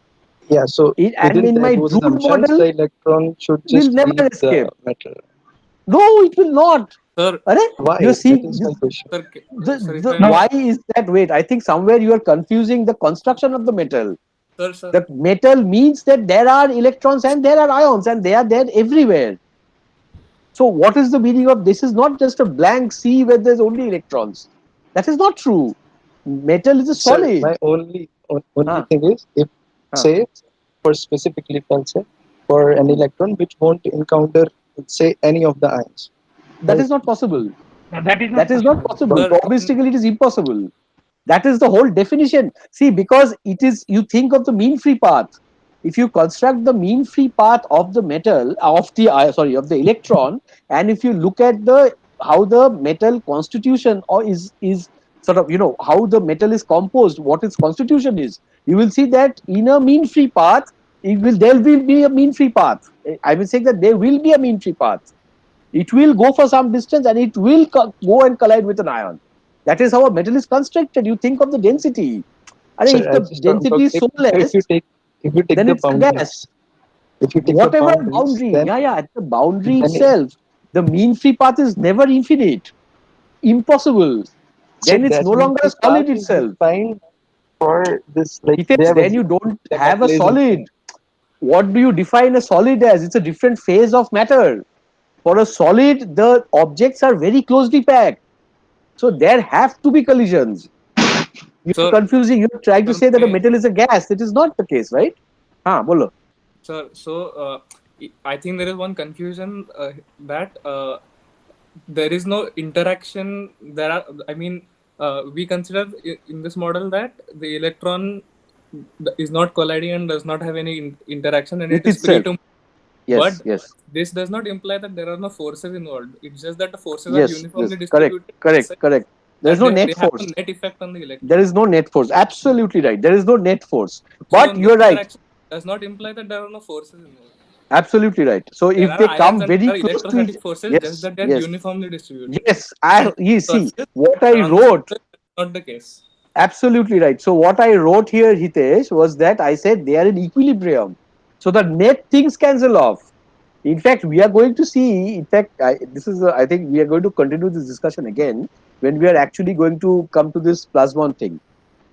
Speaker 7: Yeah, so
Speaker 1: And
Speaker 7: within
Speaker 1: in my
Speaker 7: those
Speaker 1: Drude
Speaker 7: assumptions,
Speaker 1: model,
Speaker 7: the electron should
Speaker 1: will
Speaker 7: just
Speaker 1: never
Speaker 7: leave
Speaker 1: escape.
Speaker 7: the metal.
Speaker 1: No, it will not.
Speaker 3: Sir,
Speaker 1: You
Speaker 7: Why?
Speaker 1: see,
Speaker 7: That is my question.
Speaker 3: sir, if
Speaker 1: the
Speaker 3: I
Speaker 6: No,
Speaker 3: may,
Speaker 1: why is that? Wait, I think somewhere you are confusing the construction of the metal.
Speaker 3: sir,
Speaker 1: The metal means that there are electrons and there are ions, and they are there everywhere. So, what is the meaning of this? Is not just a blank sea where there's only electrons. That is not true. Metal is a
Speaker 7: Sir,
Speaker 1: solid.
Speaker 7: my only
Speaker 1: Huh,
Speaker 7: thing is, if
Speaker 1: huh.
Speaker 7: say for specifically, if I'll say for an electron which won't encounter, say, any of the ions,
Speaker 1: That
Speaker 7: right?
Speaker 1: is not possible.
Speaker 6: that is not
Speaker 1: That is not
Speaker 6: possible.
Speaker 1: possible.
Speaker 3: sir,
Speaker 1: Probabilistically, it is impossible. That is the whole definition. See, because it is, you think of the mean free path. If you construct the mean free path of the metal, of the of the electron, and if you look at the how the metal constitution or is sort of, how the metal is composed, what its constitution is, you will see that in a mean free path, there will be a mean free path. I will say that there will be a mean free path. It will go for some distance and it will go and collide with an ion. That is how a metal is constructed. You think of the density. And
Speaker 7: Sir,
Speaker 1: if
Speaker 7: I
Speaker 1: the
Speaker 7: just talk
Speaker 1: density
Speaker 7: about
Speaker 1: is so
Speaker 7: if
Speaker 1: less,
Speaker 7: you take
Speaker 1: then
Speaker 7: the
Speaker 1: it's a gas.
Speaker 7: boundaries, if you take the
Speaker 1: Whatever
Speaker 7: boundaries,
Speaker 1: boundary,
Speaker 7: then
Speaker 1: at the boundary
Speaker 7: then it,
Speaker 1: itself, the mean free path is never infinite. Impossible.
Speaker 7: sir,
Speaker 1: Then it's
Speaker 7: that
Speaker 1: no
Speaker 7: mean
Speaker 1: longer a
Speaker 7: free path
Speaker 1: solid
Speaker 7: is
Speaker 1: itself.
Speaker 7: defined for this, like they
Speaker 1: Hitesh,
Speaker 7: have
Speaker 1: then you
Speaker 7: assumed
Speaker 1: don't
Speaker 7: the
Speaker 1: have a
Speaker 7: metal is
Speaker 1: solid.
Speaker 7: infinite.
Speaker 1: What do you define a solid as? It's a different phase of matter. For a solid, the objects are very closely packed. So there have to be collisions. You're
Speaker 3: sir,
Speaker 1: confusing. You're trying to
Speaker 3: sir,
Speaker 1: say that a metal is a gas. It is not the case, right? Bolo.
Speaker 3: sir. So, I think there is one confusion that there is no interaction. We consider in this model that the electron is not colliding and does not have any interaction, and
Speaker 1: With
Speaker 3: it is free
Speaker 1: itself.
Speaker 3: to.
Speaker 1: Yes,
Speaker 3: But
Speaker 1: yes,
Speaker 3: this does not imply that there are no forces involved. It's just that the forces are
Speaker 1: yes,
Speaker 3: uniformly
Speaker 1: yes. Correct,
Speaker 3: distributed
Speaker 1: correct,
Speaker 3: such
Speaker 1: correct. There is
Speaker 3: that
Speaker 1: no
Speaker 3: they
Speaker 1: net
Speaker 3: have
Speaker 1: force.
Speaker 3: a net effect on the
Speaker 1: There
Speaker 3: electron.
Speaker 1: is no net force. Absolutely right. There is no net force.
Speaker 3: So
Speaker 1: But
Speaker 3: no
Speaker 1: you're right.
Speaker 3: interaction does not imply that there are no forces involved.
Speaker 1: Absolutely right. So
Speaker 3: There
Speaker 1: if
Speaker 3: are
Speaker 1: they
Speaker 3: ions
Speaker 1: come
Speaker 3: and
Speaker 1: very
Speaker 3: there are
Speaker 1: close to each,
Speaker 3: electrostatic forces, just
Speaker 1: yes,
Speaker 3: that they are
Speaker 1: yes,
Speaker 3: uniformly distributed.
Speaker 1: yes.
Speaker 3: And
Speaker 1: You see
Speaker 3: surface,
Speaker 1: what I
Speaker 3: on the
Speaker 1: wrote.
Speaker 3: surface, that's not the case.
Speaker 1: Absolutely right. So what I wrote here, Hitesh, was that I said they are in equilibrium. So the net things cancel off. In fact, we are going to see. In fact, I think we are going to continue this discussion again when we are actually going to come to this plasmon thing.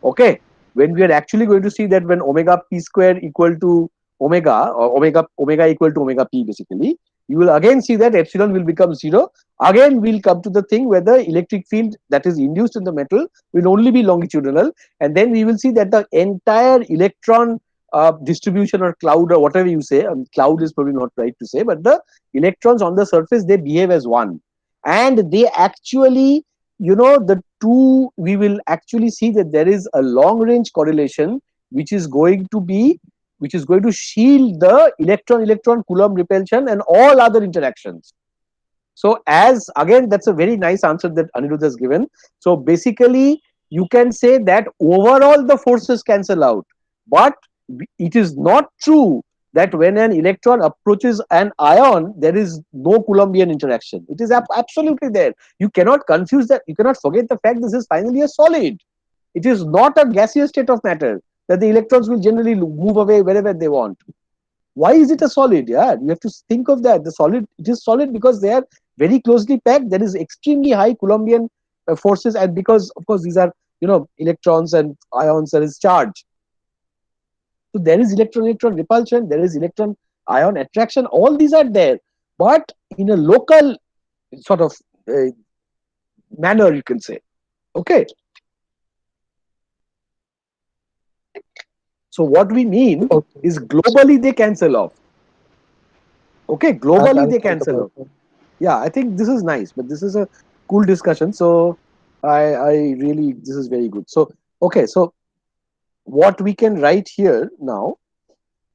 Speaker 1: Okay, when we are actually going to see that when omega p square equal to omega, or omega equal to omega p, basically, you will again see that epsilon will become zero. Again, we'll come to the thing where the electric field that is induced in the metal will only be longitudinal, and then we will see that the entire electron distribution or cloud or whatever you say, cloud is probably not right to say, but the electrons on the surface, they behave as one, and they actually, the two, we will actually see that there is a long range correlation which is going to be, which is going to shield the electron Coulomb repulsion and all other interactions. So as again, that's a very nice answer that Anirudh has given. So basically, you can say that overall the forces cancel out, but it is not true that when an electron approaches an ion, there is no Coulombian interaction. It is absolutely there. You cannot confuse that. You cannot forget the fact this is finally a solid. It is not a gaseous state of matter that the electrons will generally move away wherever they want. Why is it a solid? Yeah, you have to think of that. The solid, it is solid because they are very closely packed. There is extremely high Coulombian forces, and because of course these are, electrons and ions, there is charge. So there is electron repulsion, there is electron ion attraction. All these are there, but in a local sort of manner, you can say. Okay. So what we mean
Speaker 7: Okay.
Speaker 1: is globally they cancel off. Okay, globally
Speaker 7: I'll
Speaker 1: they
Speaker 7: think
Speaker 1: cancel
Speaker 7: about
Speaker 1: off.
Speaker 7: it.
Speaker 1: Yeah, I think this is nice, but this is a cool discussion. So I really, this is very good. So okay, so what we can write here now,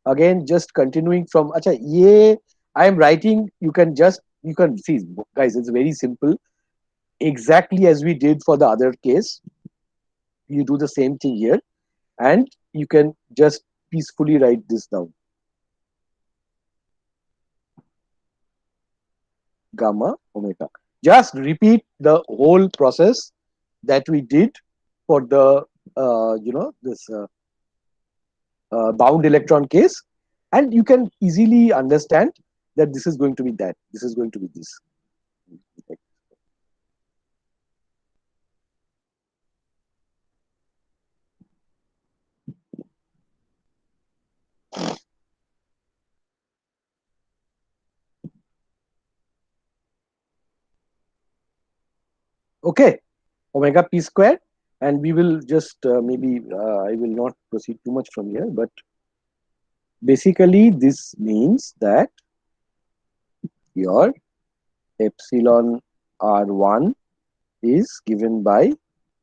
Speaker 1: again, just continuing from acha, I am writing, you can see, guys, it's very simple, exactly as we did for the other case. You do the same thing here, and you can just peacefully write this down. Gamma omega. Just repeat the whole process that we did for the this bound electron case, and you can easily understand that this is going to be that. This is going to be this. Okay, omega p square, and we will just maybe I will not proceed too much from here, but basically this means that your epsilon r1 is given by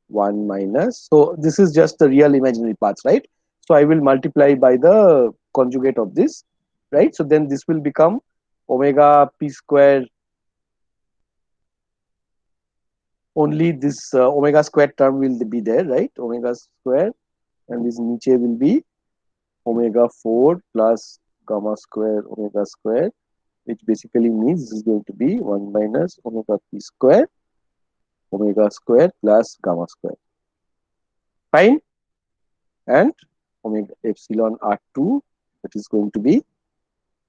Speaker 1: 1 minus, so this is just the real imaginary parts, right? So I will multiply by the conjugate of this, right? So then this will become omega p square, only this omega square term will be there, right? Omega square, and this niche will be omega 4 plus gamma square omega square, which basically means this is going to be 1 minus omega p square omega square plus gamma square. Fine. And omega epsilon r2, that is going to be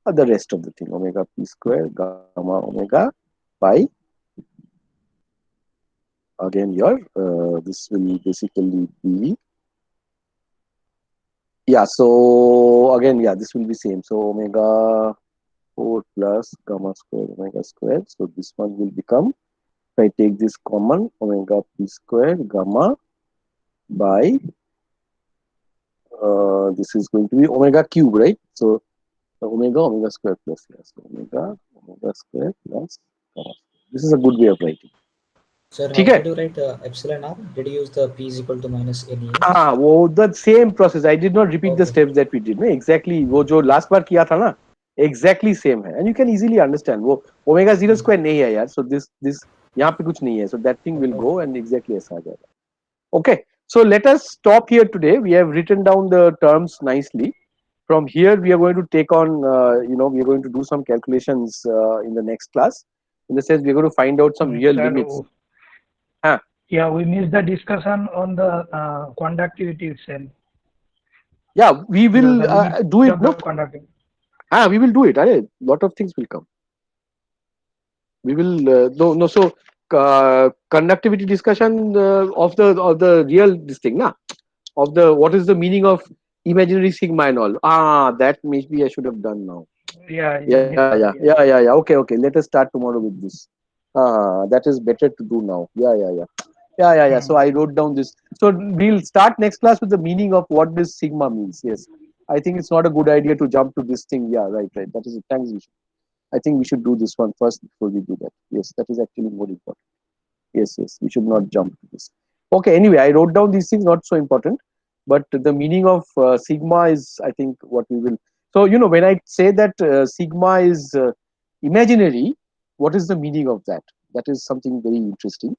Speaker 1: the rest of the thing, omega p square gamma omega by, again your this will basically be, yeah, so again, yeah, this will be same, so omega 4 plus gamma square omega square, so this one will become, if I take this common, omega p square gamma by this is going to be omega cube, right? So omega square plus, yes, omega square plus gamma. This is a good way of writing.
Speaker 2: Sir, how
Speaker 1: ठीक है?
Speaker 2: did you write epsilon r? Did you use the p is equal to minus NES?
Speaker 1: वो the same process. I did not repeat the
Speaker 2: Okay.
Speaker 1: steps that we did. ना exactly वो जो last बार किया था ना, exactly same है, and you can easily understand. वो omega 0 square नहीं है यार, so this यहाँ पे कुछ नहीं है, so that thing will go and exactly ऐसा आ जाएगा. Okay, so let us stop here today. We have written down the terms nicely. From here, we are going to take on, we are going to do some calculations in the next class. In the sense, we are going to find out some real
Speaker 6: Sir,
Speaker 1: limits.
Speaker 6: Yeah, we missed the discussion on the conductivity itself.
Speaker 1: Yeah, we will
Speaker 6: The limit
Speaker 1: do it.
Speaker 6: of the
Speaker 1: No,
Speaker 6: conductivity.
Speaker 1: we will do it. A lot of things will come. We will no. So conductivity discussion of the real this thing, na, of the what is the meaning of imaginary sigma and all. That maybe I should have done now.
Speaker 6: Yeah.
Speaker 1: Okay. Let us start tomorrow with this. That is better to do now. Yeah. So I wrote down this. So we'll start next class with the meaning of what this sigma means. Yes, I think it's not a good idea to jump to this thing. Yeah, right. That is it. Thanks, Vishu. I think we should do this one first before we do that. Yes, that is actually more important. Yes. We should not jump to this. Okay. Anyway, I wrote down these things. Not so important, but the meaning of sigma is, I think, what we will. So when I say that sigma is imaginary, what is the meaning of that? That is something very interesting.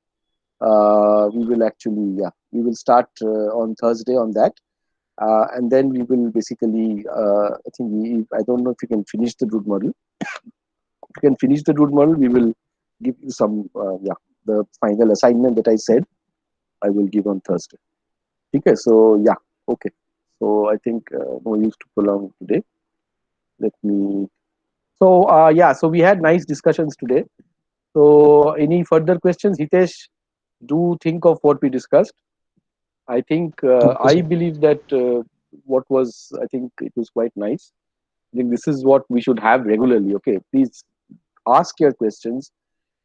Speaker 1: We will actually, we will start on Thursday on that, and then we will basically, I think I don't know if we can finish the Drude model. If we can finish the Drude model, we will give you some, the final assignment that I said, I will give on Thursday. Okay, so okay. So I think no use to prolong today. Let me. So so we had nice discussions today. So any further questions, Hitesh? Do think of what we discussed. I think I believe that I think it was quite nice. I think this is what we should have regularly. Okay, please ask your questions.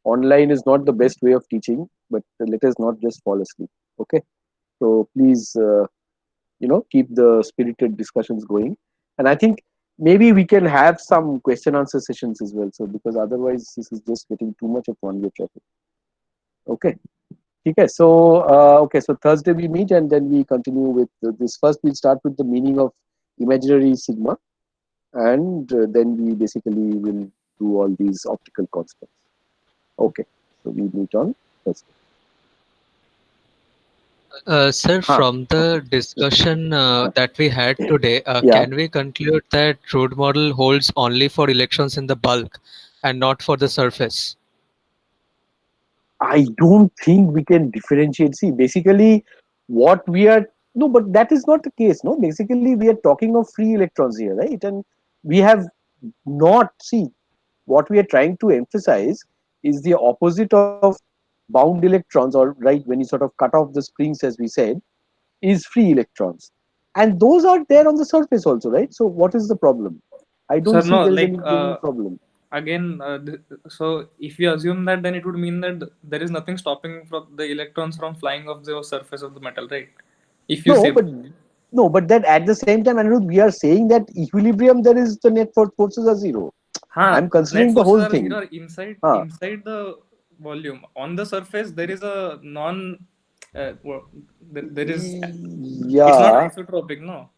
Speaker 1: Online is not the best way of teaching, but let us not just fall asleep. Okay, so please keep the spirited discussions going, and I think maybe we can have some question answer sessions as well. So because otherwise this is just getting too much of one-way traffic. Okay. Okay, so so Thursday we meet and then we continue with this. First, we'll start with the meaning of imaginary sigma, and then we basically will do all these optical constants. Okay, so we meet on Thursday.
Speaker 4: Sir,
Speaker 1: Huh.
Speaker 4: from the discussion that we had today,
Speaker 1: Yeah.
Speaker 4: can we conclude that Rode model holds only for electrons in the bulk and not for the surface?
Speaker 1: I don't think we can differentiate. See, basically, what we are no, but that is not the case. No, basically, we are talking of free electrons here, right? And we have not see what we are trying to emphasize is the opposite of bound electrons, or right when you sort of cut off the springs, as we said, is free electrons, and those are there on the surface also, right? So, what is the problem? I
Speaker 3: So
Speaker 1: don't see
Speaker 3: no,
Speaker 1: there is
Speaker 3: like
Speaker 1: any problem.
Speaker 3: again, so if you assume that, then it would mean that there is nothing stopping from the electrons from flying off the surface of the metal, right? If you
Speaker 1: No,
Speaker 3: say,
Speaker 1: but no, but then at the same time, Anirudh, we are saying that equilibrium there is the net forces are zero.
Speaker 3: huh,
Speaker 1: I'm
Speaker 3: net
Speaker 1: considering the
Speaker 3: forces
Speaker 1: whole
Speaker 3: are
Speaker 1: thing.
Speaker 3: zero
Speaker 1: Huh.
Speaker 3: inside the volume. On the surface, there is a non. There is. It's not
Speaker 1: Yeah,
Speaker 3: isotropic, no.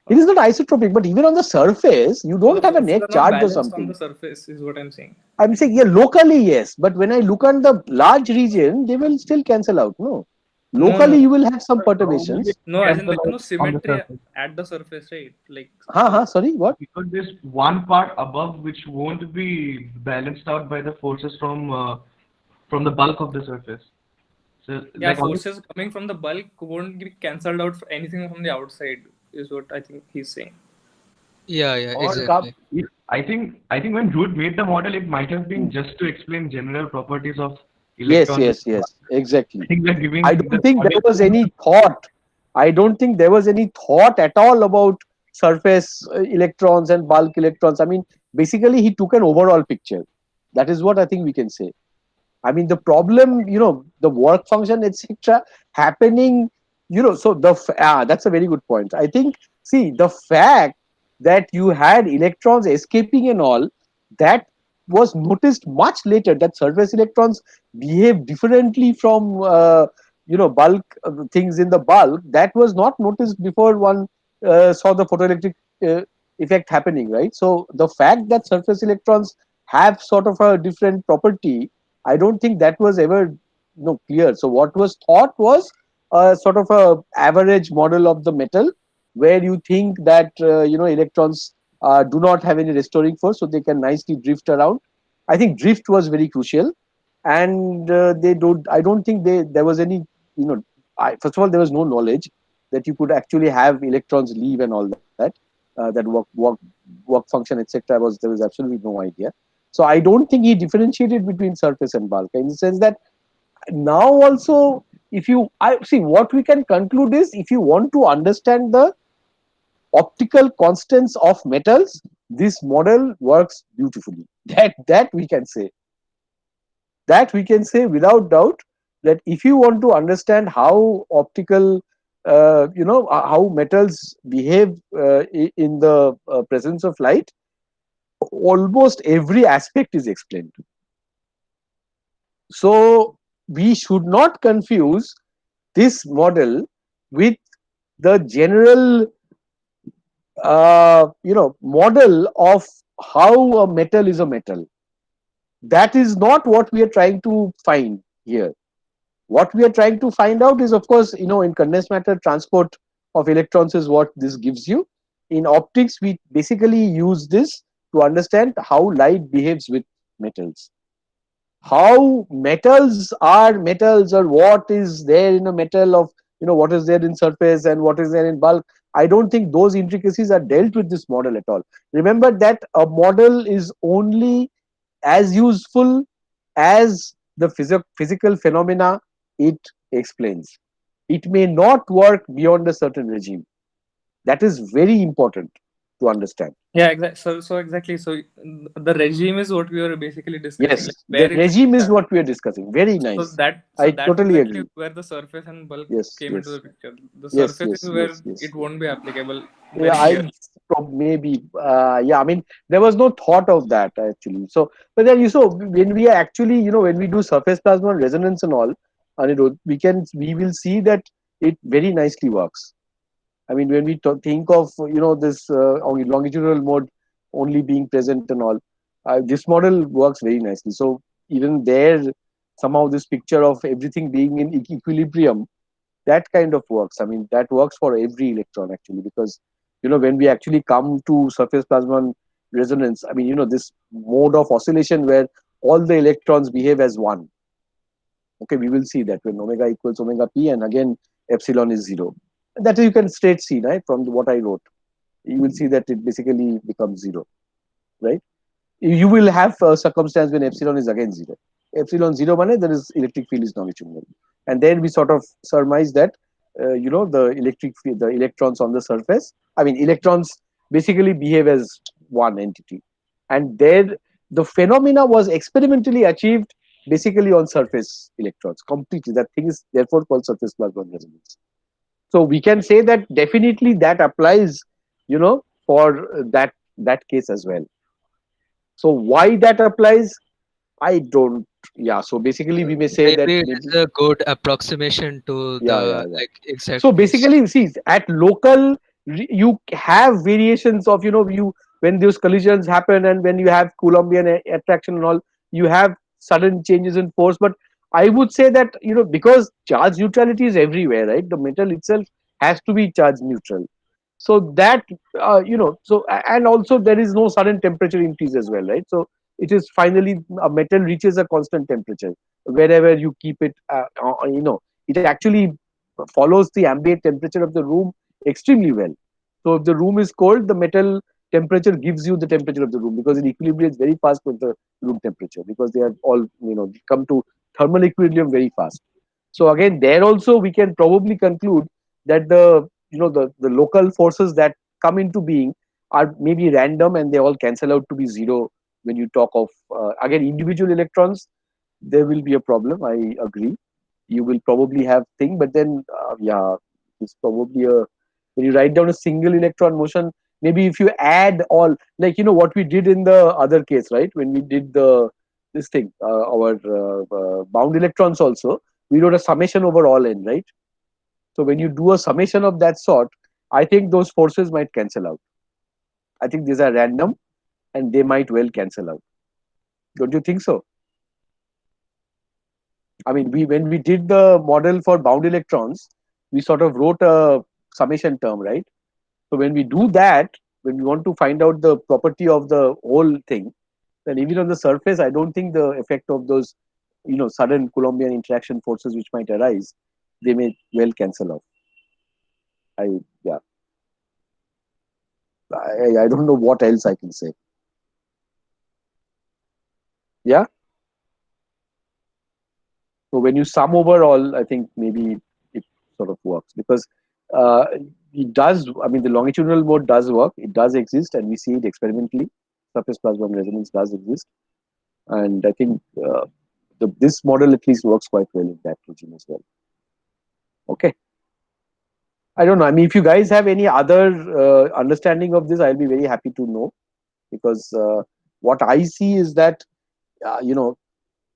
Speaker 1: it is not isotropic, but even on the surface, you
Speaker 3: So the
Speaker 1: don't have a
Speaker 3: forces are
Speaker 1: net
Speaker 3: not
Speaker 1: charge or
Speaker 3: balanced on the
Speaker 1: something.
Speaker 3: surface, is what I'm saying.
Speaker 1: I'm saying, yeah, locally, yes, but when I look at the large region, they will still cancel out. No,
Speaker 3: No,
Speaker 1: locally,
Speaker 3: no,
Speaker 1: you will have some
Speaker 5: How will it
Speaker 1: perturbations.
Speaker 3: no. As in,
Speaker 5: cancel
Speaker 3: there is
Speaker 5: out
Speaker 3: no
Speaker 5: on the
Speaker 3: symmetry
Speaker 5: surface?
Speaker 3: at the surface, right? Like
Speaker 1: Sorry, what?
Speaker 5: Because there's one part above which won't be balanced out by the forces from the bulk of the surface. So
Speaker 3: yeah,
Speaker 5: like only
Speaker 3: forces coming from the bulk won't be cancelled out for anything from the outside, is what I think he's saying.
Speaker 4: Yeah, yeah,
Speaker 5: or
Speaker 1: Cup.
Speaker 4: exactly.
Speaker 5: I think when Root made the model, it might have been just to explain general properties of
Speaker 1: Yes,
Speaker 5: electrons.
Speaker 1: yes, yes,
Speaker 5: I
Speaker 1: exactly.
Speaker 5: think we're
Speaker 1: I
Speaker 5: giving the
Speaker 1: don't think there
Speaker 5: model
Speaker 1: was
Speaker 5: too much.
Speaker 1: any thought. I don't think there was any thought at all about surface electrons and bulk electrons. I mean, basically, he took an overall picture. That is what I think we can say. I mean, the problem, the work function, etc., happening, so that's a very good point. I think, see, the fact that you had electrons escaping and all, that was noticed much later, that surface electrons behave differently from, bulk things in the bulk. That was not noticed before one saw the photoelectric uh, effect happening, right? So the fact that surface electrons have sort of a different property, I don't think that was ever clear. So what was thought was a sort of a average model of the metal, where you think that electrons do not have any restoring force, so they can nicely drift around. I think drift was very crucial, and they don't. I don't think there was any. First of all, there was no knowledge that you could actually have electrons leave and all that. That work function, etc. Was there was absolutely no idea. So I don't think he differentiated between surface and bulk, in the sense that now also, if you I see, what we can conclude is, if you want to understand the optical constants of metals, this model works beautifully. That we can say. That we can say without doubt, that if you want to understand how optical how metals behave in the presence of light, almost every aspect is explained. So we should not confuse this model with the general model of how a metal is a metal. That is not what we are trying to find here. What we are trying to find out is, of course, in condensed matter, transport of electrons is what this gives you. In optics, we basically use this to understand how light behaves with metals. How metals are metals, or what is there in a metal, of what is there in surface and what is there in bulk, I don't think those intricacies are dealt with this model at all. Remember that a model is only as useful as the physical phenomena it explains. It may not work beyond a certain regime. That is very important to understand.
Speaker 3: Yeah, exactly. So exactly. So the regime is what we were basically discussing,
Speaker 1: Yes,
Speaker 3: like
Speaker 1: the
Speaker 3: where it.
Speaker 1: regime is
Speaker 3: Yeah.
Speaker 1: what we are discussing. Very
Speaker 3: So
Speaker 1: nice. I
Speaker 3: that's
Speaker 1: totally
Speaker 3: exactly
Speaker 1: agree.
Speaker 3: where the surface and bulk
Speaker 1: Yes,
Speaker 3: came into the
Speaker 1: yes.
Speaker 3: picture. The
Speaker 1: Yes,
Speaker 3: surface is
Speaker 1: yes,
Speaker 3: where
Speaker 1: yes, yes.
Speaker 3: it won't be applicable
Speaker 1: Yeah,
Speaker 3: very clearly.
Speaker 1: maybe. Yeah, I mean, there was no thought of that actually. So, but then you saw, when we are actually, when we do surface plasma resonance and all, and we will see that it very nicely works. I mean, when we think of this longitudinal mode only being present and all, this model works very nicely. So even there, somehow this picture of everything being in equilibrium that kind of works. I mean, that works for every electron actually, because when we actually come to surface plasma resonance, I mean, this mode of oscillation where all the electrons behave as one. Okay, we will see that when omega equals omega p, and again epsilon is 0. That you can straight see, right, from what I wrote. You will see that it basically becomes 0, right? You will have a circumstance when epsilon is again 0. Epsilon 0 means there is electric field is longitudinal, and then we sort of surmise that the electric field, the electrons on the surface. I mean, electrons basically behave as one entity, and there the phenomena was experimentally achieved basically on surface electrons completely. That thing is therefore called surface plasma resonance. So we can say that definitely that applies, for that case as well. So why that applies, I don't. Yeah. So basically, we may say that
Speaker 4: Maybe it
Speaker 1: maybe.
Speaker 4: is a good approximation to
Speaker 1: Yeah,
Speaker 4: the
Speaker 1: yeah.
Speaker 4: like exact
Speaker 1: So
Speaker 4: case.
Speaker 1: basically, see, at local, you have variations of you when those collisions happen, and when you have Coulombian attraction and all, you have sudden changes in force. But I would say that because charge neutrality is everywhere, right? The metal itself has to be charge neutral. So that and also there is no sudden temperature increase as well, right? So it is finally a metal reaches a constant temperature wherever you keep it. It actually follows the ambient temperature of the room extremely well. So if the room is cold, the metal temperature gives you the temperature of the room, because it equilibrates very fast with the room temperature, because they are all they come to thermal equilibrium very fast. So again, there also we can probably conclude that the local forces that come into being are maybe random, and they all cancel out to be 0 when you talk of again individual electrons. There will be a problem, I agree. You will probably have thing, but then it's probably when you write down a single electron motion, maybe if you add all, like what we did in the other case, right, when we did this thing, our bound electrons also, we wrote a summation over all n, right? So when you do a summation of that sort, I think those forces might cancel out. I think these are random, and they might well cancel out. Don't you think so? I mean, when we did the model for bound electrons, we sort of wrote a summation term, right? So when we do that, when we want to find out the property of the whole thing, then even on the surface, I don't think the effect of those, sudden Coulombian interaction forces which might arise, they may well cancel out. Yeah. I don't know what else I can say. Yeah. So when you sum over all, I think maybe it sort of works, because it does. I mean, the longitudinal mode does work. It does exist, and we see it experimentally. Surface plasma resonance does exist, and I think this model at least works quite well in that regime as well. Okay. I don't know. I mean, if you guys have any other understanding of this, I'll be very happy to know, because what I see is that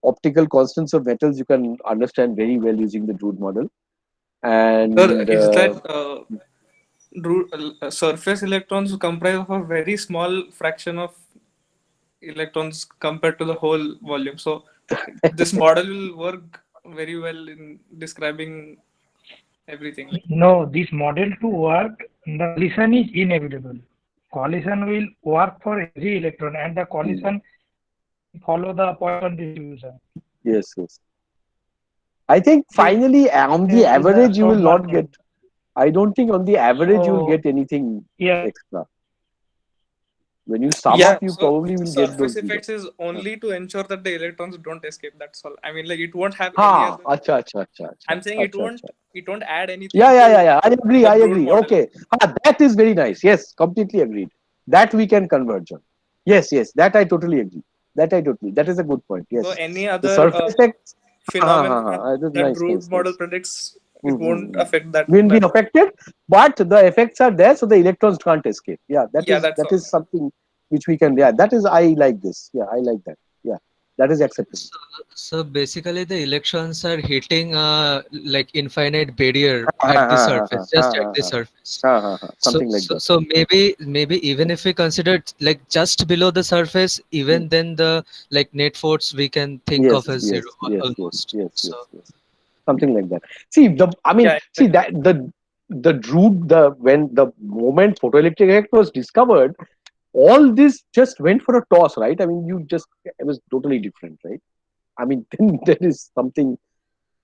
Speaker 1: optical constants of metals you can understand very well using the Drude model. And
Speaker 3: Sir, is that surface electrons comprise of a very small fraction of electrons compared to the whole volume? So this model will work very well in describing everything.
Speaker 6: No, this model to work, the collision is inevitable. Collision will work for every electron, and the collision follow the Poisson distribution.
Speaker 1: Yes. I think finally on the average you will not get. I don't think on the average you will get anything extra. When you sum up, you probably will get those.
Speaker 3: Surface effects is only to ensure that the electrons don't escape. That's all. I mean, like, it won't have any other.
Speaker 1: Acha.
Speaker 3: I'm saying it won't add anything.
Speaker 1: Yeah. I agree. Okay. That is very nice. Yes, completely agreed. That we can converge on. Yes. That I totally agree. That is a good point. Yes.
Speaker 3: So any other
Speaker 1: surface effects
Speaker 3: phenomena that
Speaker 1: nice,
Speaker 3: Drude model predicts, it won't affect that.
Speaker 1: Will be affected, but the effects are there, so the electrons can't escape. Yeah, that is something which we can. Yeah, that is, I like this. Yeah, I like that. Yeah, that is acceptable.
Speaker 4: So basically, the electrons are hitting like infinite barrier at the surface, just at the surface.
Speaker 1: Something like that.
Speaker 4: So maybe even if we consider like just below the surface, even then the like net force we can think of as zero almost.
Speaker 1: Yes. something like that. See,
Speaker 3: Yeah,
Speaker 1: see
Speaker 3: exactly.
Speaker 1: that when the moment photoelectric effect was discovered, all this just went for a toss, right? I mean, it was totally different, right? I mean, then there is something.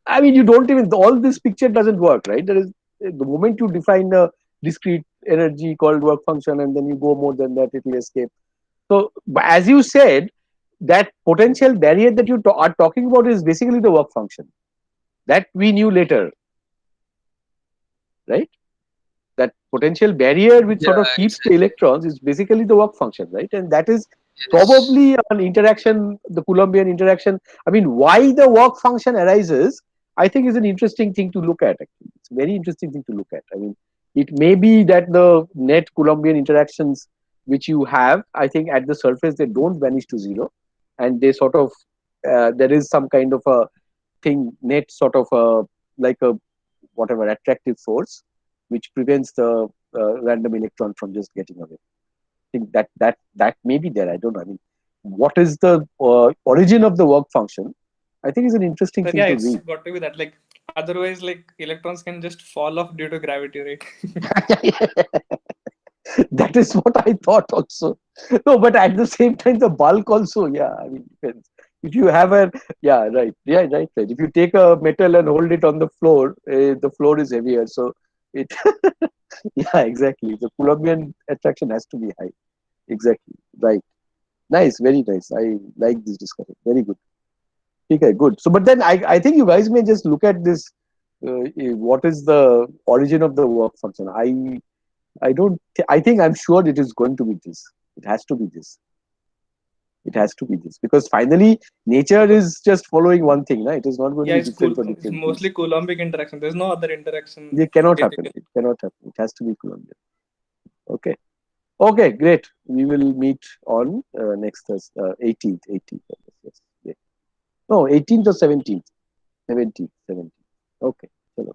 Speaker 1: I mean, you don't even all this picture doesn't work, right? There is the moment you define a discrete energy called work function, and then you go more than that, it will escape. So, as you said, that potential barrier that you are talking about is basically the work function that we knew later, right? That potential barrier which
Speaker 4: Yeah,
Speaker 1: sort of keeps the
Speaker 4: exactly.
Speaker 1: electrons is basically the work function, right? And that is
Speaker 4: Yes.
Speaker 1: probably an interaction, the Coulombian interaction. I mean, why the work function arises, I think is an interesting thing to look at. Actually, it's a very interesting thing to look at. I mean, it may be that the net Coulombian interactions which you have, I think at the surface they don't vanish to zero, and they sort of there is some kind of a thing net sort of like a whatever attractive force which prevents the random electron from just getting away. I think that may be there. I don't know. I mean, what is the origin of the work function? I think is an interesting
Speaker 3: But
Speaker 1: thing
Speaker 3: yeah,
Speaker 1: to
Speaker 3: it's
Speaker 1: read.
Speaker 3: got to be that. Like otherwise, like electrons can just fall off due to gravity, right?
Speaker 1: That is what I thought also. No, but at the same time, the bulk also. Yeah, I mean, depends. If you have a yeah, right, yeah, right. If you take a metal and hold it on the floor is heavier, so it yeah, exactly. The Coulombian attraction has to be high. Exactly. Right. Nice. Very nice. I like this discussion. Very good. Okay, good. So, but then I think you guys may just look at this. What is the origin of the work function? I don't. I think I'm sure it is going to be this. It has to be this. It has to be this because finally nature
Speaker 3: Because
Speaker 1: is just following one thing. Right? It is not going to
Speaker 3: yeah,
Speaker 1: be
Speaker 3: it's cool.
Speaker 1: different for
Speaker 3: It's
Speaker 1: different things.
Speaker 3: mostly Coulombic interaction. There's no other interaction
Speaker 1: It cannot happen.
Speaker 3: basically.
Speaker 1: It cannot happen. It has to be Colombian. Okay. Okay. Great. We will meet on next Thursday, 18th. 18th. Yes. Yes. No, 18th or 17th. 17th. 17th. Okay. Chalo.